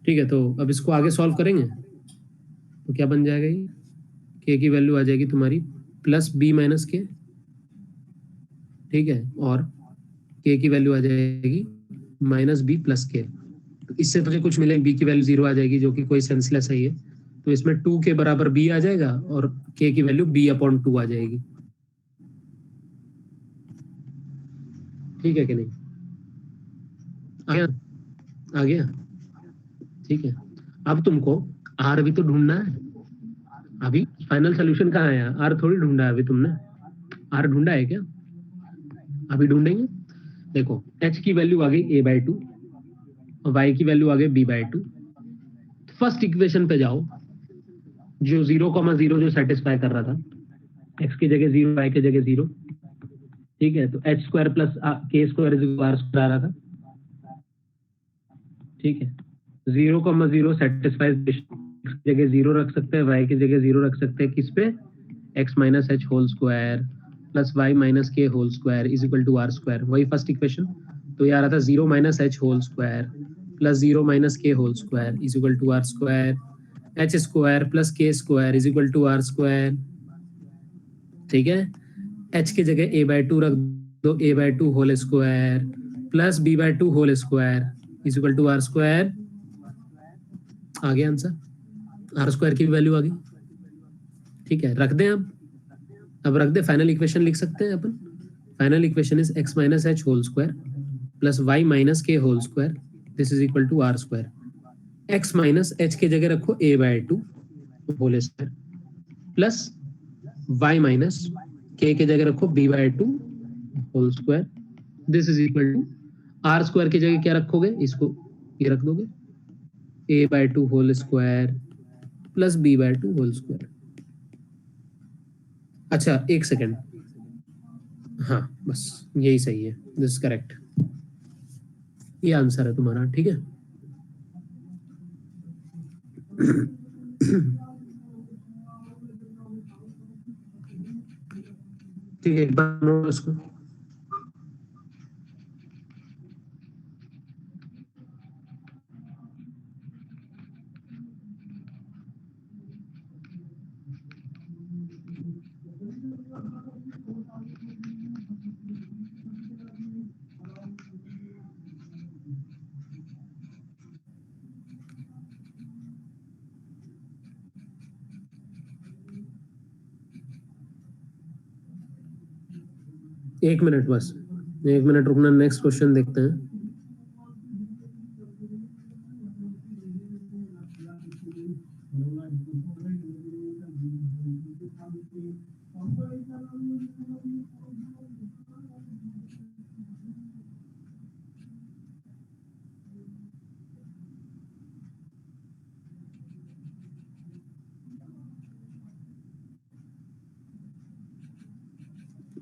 ठीक है, तो अब इसको आगे सॉल्व करेंगे तो क्या बन जाएगा, ये के की वैल्यू आ जाएगी तुम्हारी प्लस बी माइनस के, ठीक है, और के की वैल्यू आ जाएगी माइनस बी प्लस के। तो इससे तुझे कुछ मिलेगा, बी की वैल्यू 0 आ जाएगी जो कि कोई सेंसलेस है ये, तो इसमें 2 के बराबर बी आ जाएगा और के की वैल्यू बी अपॉन 2 आ जाएगी। ठीक है कि नहीं, आ गया, आ गया, ठीक है। अब तुमको आर भी तो ढूंढना है, अभी फाइनल सोल्यूशन कहाँ है, आर थोड़ी ढूंढा है अभी तुमने, आर ढूंढा है क्या, अभी ढूंढेंगे। देखो एच की वैल्यू आ गई a/2 और y की वैल्यू आ गई b/2। फर्स्ट इक्वेशन पे जाओ, जो 0,0 जो सेटिस्फाई कर रहा था, x की जगह 0 y की जगह 0, ठीक है, तो एच स्क्वायर प्लस के स्क्वायर आर स्क्वायर आ रहा था, ठीक है। 0,0 सेटिस्फाइज, जगह 0 रख सकते हैं, y की जगह 0 रख सकते हैं, किस पे, x minus H whole square plus y minus के whole square is equal to are square, वही फर्स्ट इक्वेशन। तो ये आ रहा था 0 minus H whole square plus 0 minus के whole square is equal to are square, h square plus के square is equal to are square, ठीक है। एच की जगह a/2 रख दो, a/2 whole square plus b/2 whole square is equal to are square. आ गया आंसर, आर स्क्वायर की वैल्यू आ गई, ठीक है। रख दें अब रख दे, फाइनल इक्वेशन लिख सकते हैं अपन। Final equation is x minus H whole square plus y minus के whole square, this is equal to are square. x minus h की जगह रखो a/2 whole square plus y minus k जगह रखो b/2 whole square, this is equal to are square की जगह क्या रखोगे, इसको ये रख दोगे, a/2 whole square plus b/2 whole square. अच्छा एक सेकेंड, हाँ बस यही सही है, दिस करेक्ट, ये आंसर है तुम्हारा, ठीक है। ठीक है, एक बार नोट इसको। एक मिनट बस, एक मिनट रुकना, नेक्स्ट क्वेश्चन देखते हैं।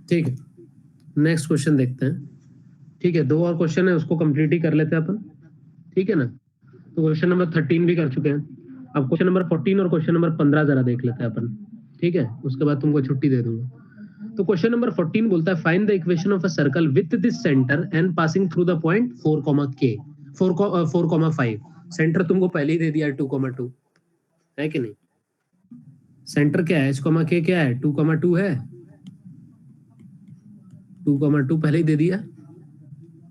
ठीक है, नेक्स्ट क्वेश्चन देखते हैं, ठीक है। 2 और क्वेश्चन है, उसको कंप्लीट ही कर लेते हैं अपन, ठीक है ना। तो क्वेश्चन नंबर 13 भी कर चुके हैं, अब क्वेश्चन नंबर 14 और क्वेश्चन नंबर 15 जरा देख लेते हैं अपन, ठीक है, उसके बाद तुमको छुट्टी दे दूंगा। तो क्वेश्चन नंबर 14 बोलता है find the equation of a circle with this centre and passing through the point 4,5। Centre तुमको पहले ही दे दिया 2,2 है कि नहीं, सेंटर क्या है, h, क्या है, 2,2 है, 2,2 पहले ही दे दिया,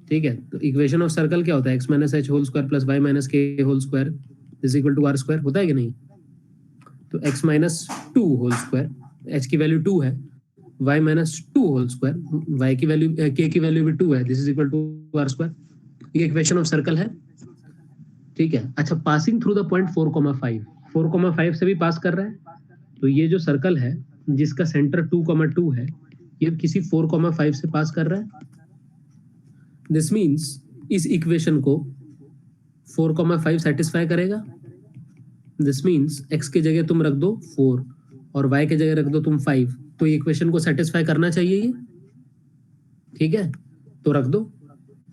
ठीक है। तो इक्वेशन ऑफ सर्कल क्या होता है, x minus H whole square plus y minus के whole square is equal to are square, होता है कि नहीं। तो x minus 2 whole square, h की वैल्यू 2 है, y minus 2 whole square, y की वैल्यू k की वैल्यू भी 2 है, this is equal to are square, ये इक्वेशन ऑफ सर्कल है, ठीक है। अच्छा पासिंग थ्रू द पॉइंट 4,5 से भी पास कर रहा है, तो ये जो सर्कल है जिसका सेंटर 2,2 है, ये किसी 4,5 से पास कर रहा है, दिस मीन्स इस इक्वेशन को 4,5 सेटिस्फाई करेगा, दिस मीन्स x की जगह तुम रख दो 4 और y की जगह रख दो तुम 5, तो ये इक्वेशन को सेटिस्फाई करना चाहिए ये, ठीक है। तो रख दो,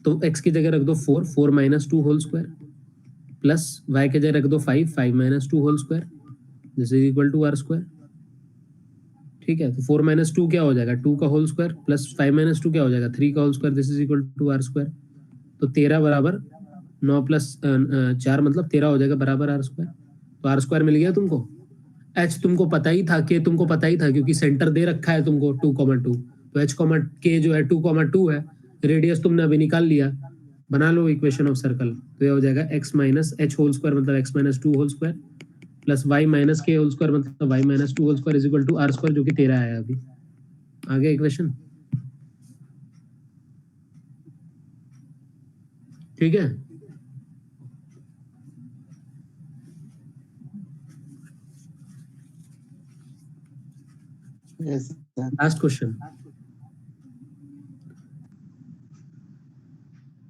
तो x की जगह रख दो 4 minus 2 whole square plus y की जगह रख दो 5 minus 2 whole square, this is equal to are square, ठीक है। तो 4 माइनस 2 क्या हो जाएगा, 2 का होल स्क्वायर प्लस 5 माइनस 2 क्या हो जाएगा, 3 का whole square, this is equal to are square. तो 13 बराबर 9 प्लस 4 मतलब 13 हो जाएगा बराबर आर स्क्वायर। तो आर स्क्वायर मिल गया तुमको। एच तुमको पता ही था, के तुमको पता ही था क्योंकि सेंटर दे रखा है तुमको 2,2। तो एच कॉमा के जो है 2,2 है, रेडियस तुमने अभी निकाल लिया। बना लो इक्वेशन ऑफ सर्कल। तो ये हो जाएगा x minus H whole square मतलब x minus 2 whole square plus Y minus के होल स्क्वायर मतलब y minus 2 whole square is equal to are square जो कि 13 आया अभी। आगे इक्वेशन ठीक है। Yes, sir. लास्ट क्वेश्चन,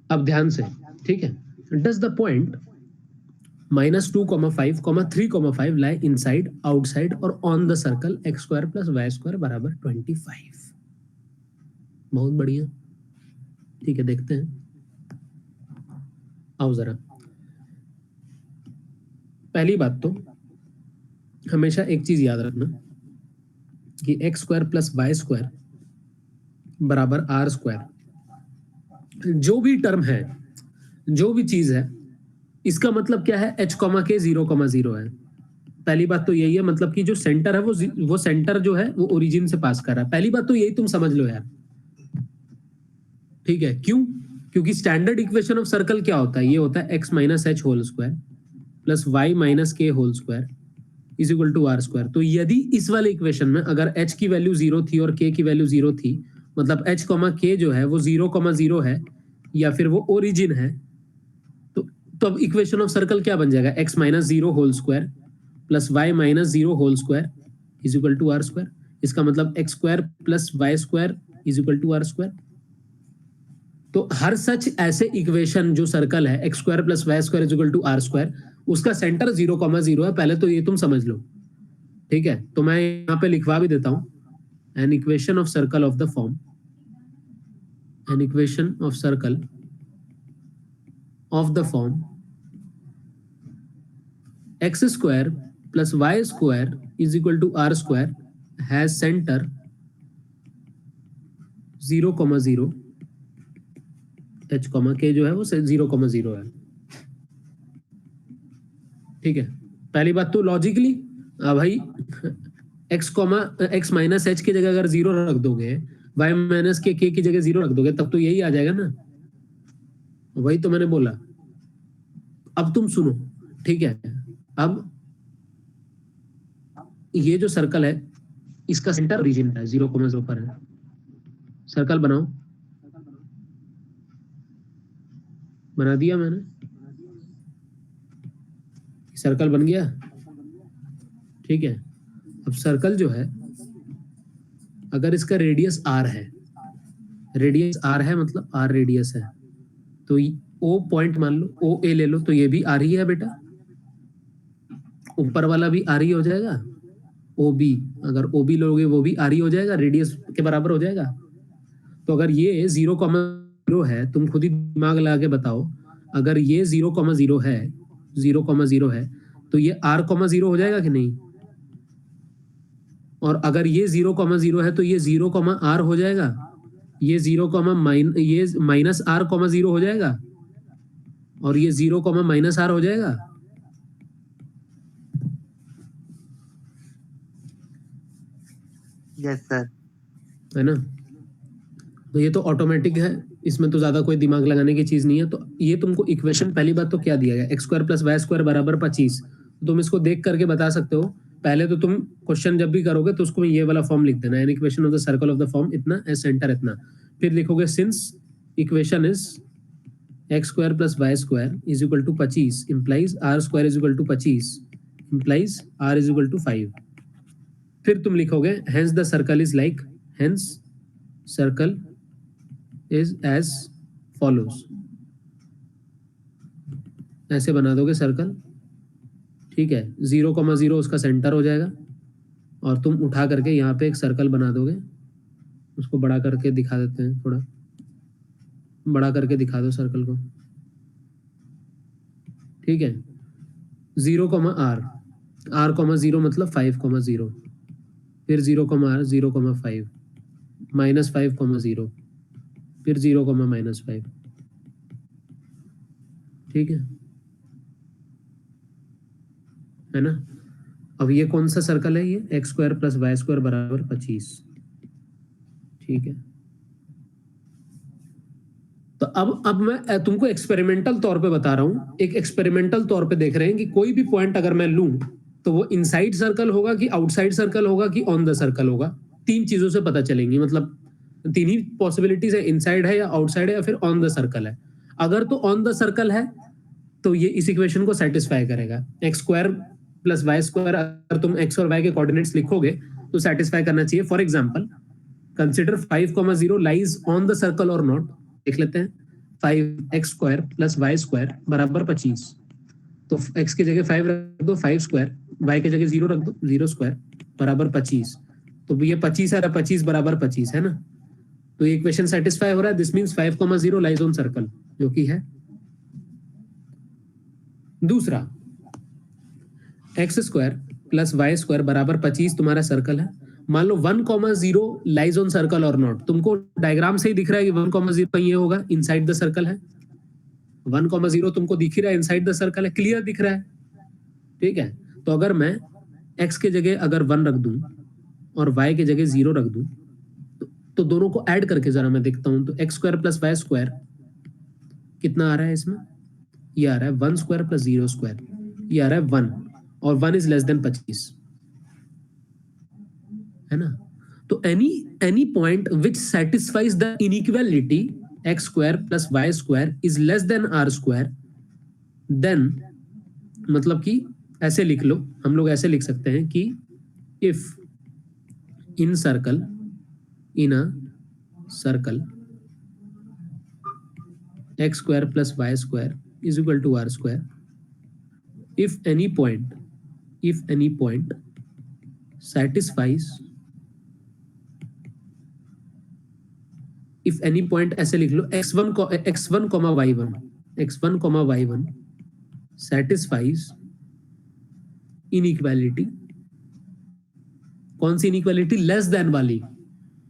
अब ध्यान से, ठीक है। Does the point -2, 5, 3, 5 lie inside, outside और on the circle x square plus y square बराबर 25। बहुत बढ़िया, ठीक है। देखते हैं, आओ जरा। पहली बात तो हमेशा एक चीज याद रखना कि X square plus Y square बराबर आर स्क्वायर। जो भी टर्म है, जो भी चीज है, इसका मतलब क्या है, h कॉमा के 0,0 है। पहली बात तो यही है, मतलब कि जो सेंटर है वो सेंटर जो है वो ओरिजिन से पास कर रहा है। पहली बात तो यही तुम समझ लो यार, ठीक है। क्यों? क्योंकि स्टैंडर्ड इक्वेशन ऑफ सर्कल क्या होता है, ये होता है x minus H whole square plus Y minus के whole square is equal to are square. तो यदि इस वाले इक्वेशन में अगर h की वैल्यू 0 थी और k की वैल्यू 0 थी, मतलब h कॉमा k जो है वो 0,0 है या फिर वो ओरिजिन है, तो अब इक्वेशन ऑफ सर्कल क्या बन जाएगा, x minus 0 whole square plus Y minus 0 whole square is equal to are square. इसका मतलब x square plus Y square is equal to are square. तो हर सच ऐसे इक्वेशन जो सर्कल है x square plus Y square is equal to are square, उसका centre 0,0 है। पहले तो ये तुम समझ लो, ठीक है। तो मैं यहाँ पे लिखवा भी देता हूं, an equation of circle of the form, an equation of circle of the form x square plus Y square is equal to are square has centre 0,0, h comma k जो है वो 0,0 है, ठीक है। पहली बात तो लॉजिकली भाई एक्स माइनस एच की जगह अगर 0 रख दोगे, वाई माइनस के की जगह 0 रख दोगे, तब तो यही आ जाएगा ना। वही तो मैंने बोला। अब तुम सुनो, ठीक है। अब ये जो सर्कल है इसका सेंटर ओरिजिन है 0,0 पर है। सर्कल बनाओ, बना दिया मैंने, सर्कल बन गया, ठीक है। अब सर्कल जो है अगर इसका रेडियस आर है, रेडियस आर है मतलब आर रेडियस है, तो ओ पॉइंट मान लो, ओ ए ले लो, तो ये भी आर ही है बेटा। ऊपर वाला भी आर ही हो जाएगा, ओ बी, अगर ओ बी लोगे वो भी आर ही हो जाएगा, रेडियस के बराबर हो जाएगा। तो अगर ये 0,0 है, तुम खुद ही दिमाग लगा के बताओ, अगर ये 0,0 है, 0,0 है, तो ये r,0 हो जाएगा कि नहीं? और अगर ये 0,0 है तो ये 0,r हो जाएगा, ये 0, ये माइनस r,0 हो जाएगा, और ये 0, माइनस r हो जाएगा। Yes, sir. है ना? तो ये तो ऑटोमेटिक है, इसमें तो ज्यादा कोई दिमाग लगाने की चीज नहीं है। तो ये तुमको इक्वेशन, पहली बात तो क्या दिया गया, x square plus Y square बराबर 25। तुम इसको देख करके बता सकते हो। पहले तो तुम क्वेश्चन जब भी करोगे तो उसको ये वाला फॉर्म लिख देना, an equation of the circle of the form इतना, एस सेंटर इतना। फिर लिखोगे since equation is x square plus Y square is equal to 25 implies r square is equal to 25 implies r is equal to 5। फिर तुम लिखोगे hence the circle is like, hence circle is as follows, ऐसे बना दोगे circle, ठीक है। 0,0 उसका centre हो जाएगा, और तुम उठा करके यहाँ पे एक सर्कल बना दोगे। उसको बड़ा करके दिखा देते हैं, थोड़ा बड़ा करके दिखा दो सर्कल को, ठीक है। 0,r, r,0 मतलब 5,0, फिर 0,r 0,5 माइनस 5,0, फिर 0, -5। ठीक है ना। अब ये कौन सा सर्कल है, ये x square plus Y square बराबर 25। ठीक है, तो अब मैं तुमको एक्सपेरिमेंटल तौर पे बता रहा हूं, एक एक्सपेरिमेंटल तौर पे देख रहे हैं कि कोई भी पॉइंट अगर मैं लूं तो वो इनसाइड सर्कल होगा कि आउटसाइड सर्कल होगा कि ऑन द सर्कल होगा। तीन चीजों से पता चलेंगी, मतलब तीन ही पॉसिबिलिटीज है, इनसाइड है या आउटसाइड है या फिर ऑन द सर्कल है। अगर तो ऑन द सर्कल है तो ये इस इक्वेशन को सेटिस्फाई करेगा। X square plus Y square अगर तुम एक्स और वाई के कोऑर्डिनेट्स लिखोगे तो सेटिस्फाई करना चाहिए। For example consider 5,0 lies on the circle और नॉट। देख लेते हैं, 5x square plus Y square बराबर 25। तो x की जगह 5 रख दो 5 स्क्वायर, y की जगह 0 रख दो 0 स्क्वायर बराबर 25। तो ये 25 है, 25 बराबर 25 है ना। तो ये इक्वेशन सेटिस्फाई हो रहा है। This means 5,0 lies on circle, जो कि है। दूसरा, x square plus Y square बराबर 25 तुम्हारा सर्कल है। मान लो 1,0 लाइज ऑन सर्कल और नॉट। तुमको डायग्राम से ही दिख रहा है कि 1,0 ये होगा, इनसाइड द सर्कल है। 1,0 तुमको दिख ही रहा है, इनसाइड द सर्कल है, क्लियर दिख रहा है। ठीक है, तो अगर मैं x के जगह अगर 1 रख दूं और y के जगह 0 रख दूं तो दोनों को ऐड करके जरा मैं देखता हूं। तो x square plus Y square कितना आ रहा है इसमें, ये आ रहा है 1 स्क्वायर प्लस 0 स्क्वायर, ये आ रहा है 1, और 1 इज लेस देन 25, है ना। तो any point which satisfies the inequality x square plus Y square is less than r square, then मतलब कि ऐसे लिख लो, हम लोग ऐसे लिख सकते हैं कि if in circle, in a circle x square plus y square is equal to r square, if any point satisfies, if any point ऐसे लिख लो x1 comma y1 satisfies inequality। कौन सी इनइक्वालिटी, लेस देन वाली,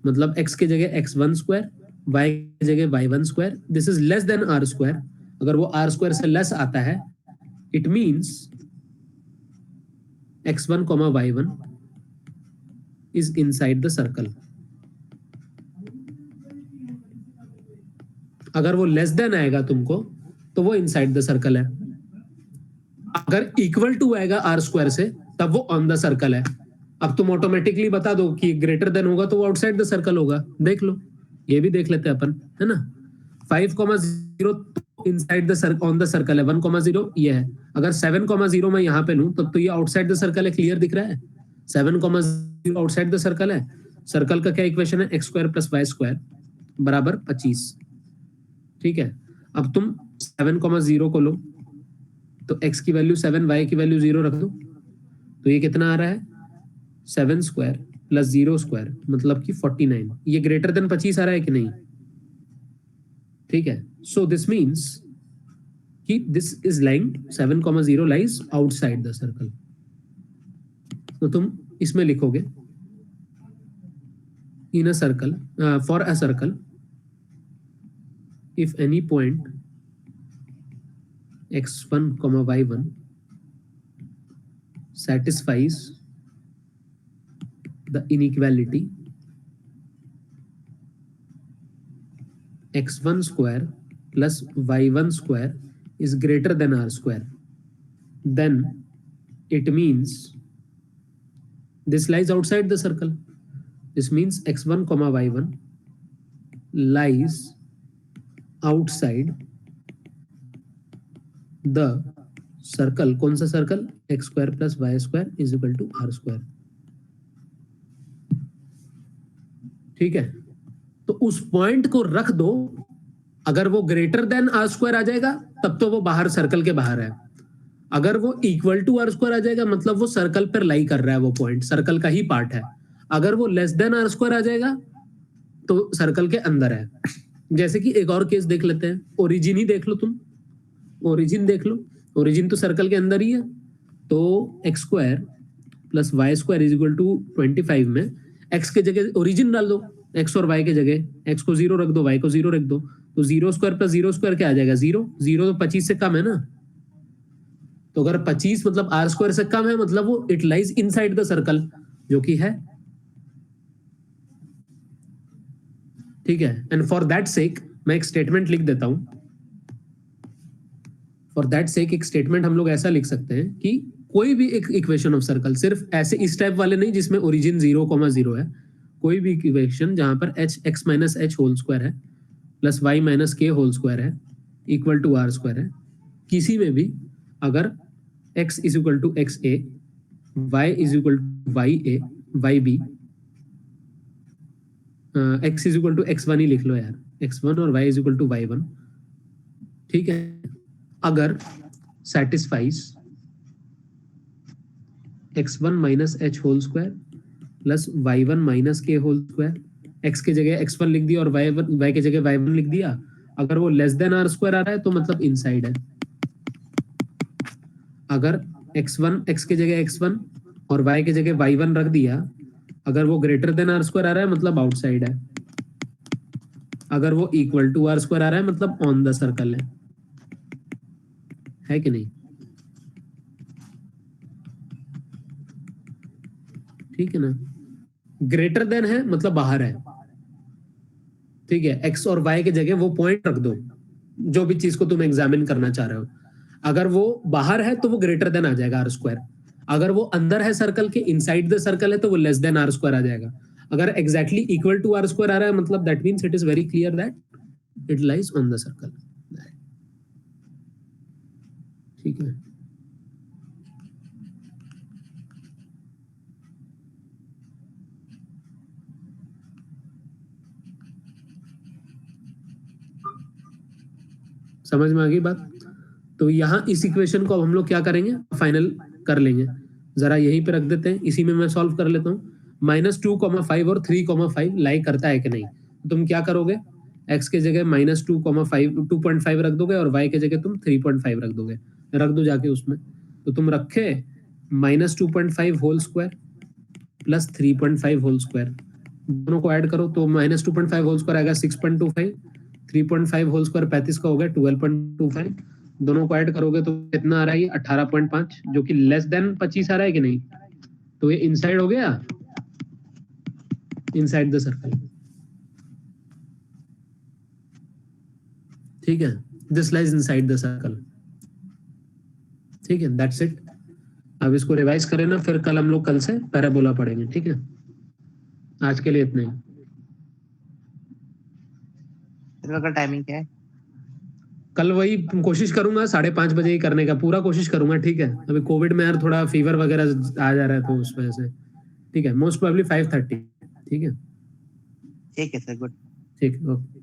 मतलब x के जगह x1 square, y की जगह y1 square, this is less than r square. अगर वो r स्क्वायर से लेस आता है, it means x1 y1 is inside the circle. अगर वो लेस देन आएगा तुमको तो वो इनसाइड द सर्कल है। अगर इक्वल टू आएगा r स्क्वायर से तब वो ऑन द सर्कल है। अब तुम ऑटोमेटिकली बता दो कि ग्रेटर देन होगा तो वो आउटसाइड द सर्कल होगा। देख लो, ये भी देख लेते हैं अपन, है ना। 5,0 inside the circle, on the circle है। 1,0 ये है। अगर 7,0 मैं यहाँ पे लूं तब तो ये आउटसाइड द सर्कल है, क्लियर दिख रहा है। 7,0 आउटसाइड द सर्कल है। सर्कल का क्या इक्वेशन है, x square plus Y square बराबर 25। ठीक है, अब तुम 7,0 को लो तो x की वैल्यू 7, y की वैल्यू 0 रख दो, तो ये कितना आ रहा है, 7 स्क्वायर प्लस 0 स्क्वायर मतलब कि 49। ये ग्रेटर देन 25 आ रहा है कि नहीं। ठीक है, सो दिस मीन्स कि this is lying 7,0 lies outside the circle. तो तुम इसमें लिखोगे in a circle, for a circle if any point x1 y1 satisfies the inequality x1 square plus y1 square is greater than r square, then it means this lies outside the circle. This means x1 y1 lies outside the circle. कौन सा circle, x square plus Y square is equal to are square. ठीक है, तो उस point को रख दो। अगर वो ग्रेटर देन आर स्क्वायर आ जाएगा तब तो वो बाहर, सर्कल के बाहर है। अगर वो इक्वल टू आर स्क्वायर आ जाएगा मतलब वो सर्कल पर लाई कर रहा है, वो पॉइंट सर्कल का ही पार्ट है। अगर वो लेस देन आर स्क्वायर आ जाएगा तो सर्कल के अंदर है। जैसे कि एक और केस देख लेते हैं, ओरिजिन ही देख लो तुम, ओरिजिन देख लो, ओरिजिन तो सर्कल के अंदर ही है। तो x square plus Y square is equal to 25 में एक्स के जगह ओरिजिन डाल दो, एक्स और वाई के जगह एक्स को 0 रख दो, वाई को 0 रख दो, तो 0² प्लस 0² क्या आ जाएगा? 0। 0 तो 25 से कम है ना, तो अगर 25 मतलब r² से कम है मतलब वो it lies inside the circle, जो कि है। ठीक है, एंड फॉर दैट सेक मैं एक स्टेटमेंट लिख देता हूं। फॉर दैट सेक एक स्टेटमेंट हम लोग ऐसा लिख सकते हैं कि कोई भी एक इक्वेशन ऑफ सर्कल, सिर्फ ऐसे इस टाइप वाले नहीं जिसमें ओरिजिन 0,0 है, कोई भी इक्वेशन जहां पर x minus H whole square है प्लस y माइनस के होल स्क्वायर है इक्वल टू r स्क्वायर है, किसी में भी अगर x is equal to x a, y is equal to y a, y b, x is equal to x1 ही लिख लो यार, x1 और y is equal to y1, ठीक है, अगर satisfies x1 minus H whole square plus y1 minus के whole square, x की जगह x1 लिख दिया और y की जगह y1 लिख दिया, अगर वो लेस देन r स्क्वायर आ रहा है तो मतलब इनसाइड है। अगर x1 x की जगह x1 और y की जगह y1 रख दिया, अगर वो ग्रेटर देन r स्क्वायर आ रहा है मतलब आउटसाइड है। अगर वो इक्वल टू r स्क्वायर आ रहा है मतलब ऑन द सर्कल है कि नहीं? ठीक है ना, ग्रेटर देन है मतलब बाहर है। ठीक है, x और y की जगह वो पॉइंट रख दो, जो भी चीज को तुम एग्जामिन करना चाह रहे हो। अगर वो बाहर है तो वो ग्रेटर देन आ जाएगा r स्क्वायर, अगर वो अंदर है सर्कल के, इनसाइड द सर्कल है, तो वो लेस देन r स्क्वायर आ जाएगा। अगर exactly equal to r square आ रहा है मतलब that means it is very clear that it lies on the circle. ठीक है, समझ में आ गई बात? तो यहाँ इस इक्वेशन को अब हम लोग क्या करेंगे, फाइनल कर लेंगे। जरा यहीं पे रख देते हैं, इसी में मैं सॉल्व कर लेता हूँ। -2,5 और 3,5 लाइक करता है कि नहीं, तो तुम क्या करोगे, x के जगह -2,5 रख दोगे और y के जगह तुम 3.5 रख दोगे। रख दो जाके उसमें, तो तुम रखे -2.5 whole square plus 3.5 whole square, दोनों को ऐड करो तो -2.5 होल स्क्वायर आएगा 6.25, 3.5 होल स्क्वायर 35 का हो गया 12.25, दोनों को ऐड करोगे तो कितना आ रहा है, 18.5, जो कि लेस देन 25 आ रहा है कि नहीं, तो ये इनसाइड हो गया, इनसाइड द सर्कल। ठीक है, this lies inside the circle. ठीक है, दैट्स इट। अब इसको रिवाइज करें ना, फिर कल हम लोग कल से पैराबोला पढ़ेंगे। ठीक है, आज के लिए इतना ही। का टाइमिंग क्या है? कल वही कोशिश करूंगा 5:30 बजे ही करने का, पूरा कोशिश करूंगा। ठीक है, अभी कोविड में यार थोड़ा फीवर वगैरह आ जा रहा है तो उस वजह से। ठीक है, मोस्ट प्रोबेबली 5:30। ठीक है, ठीक है सर, गुड। ठीक है, ओके।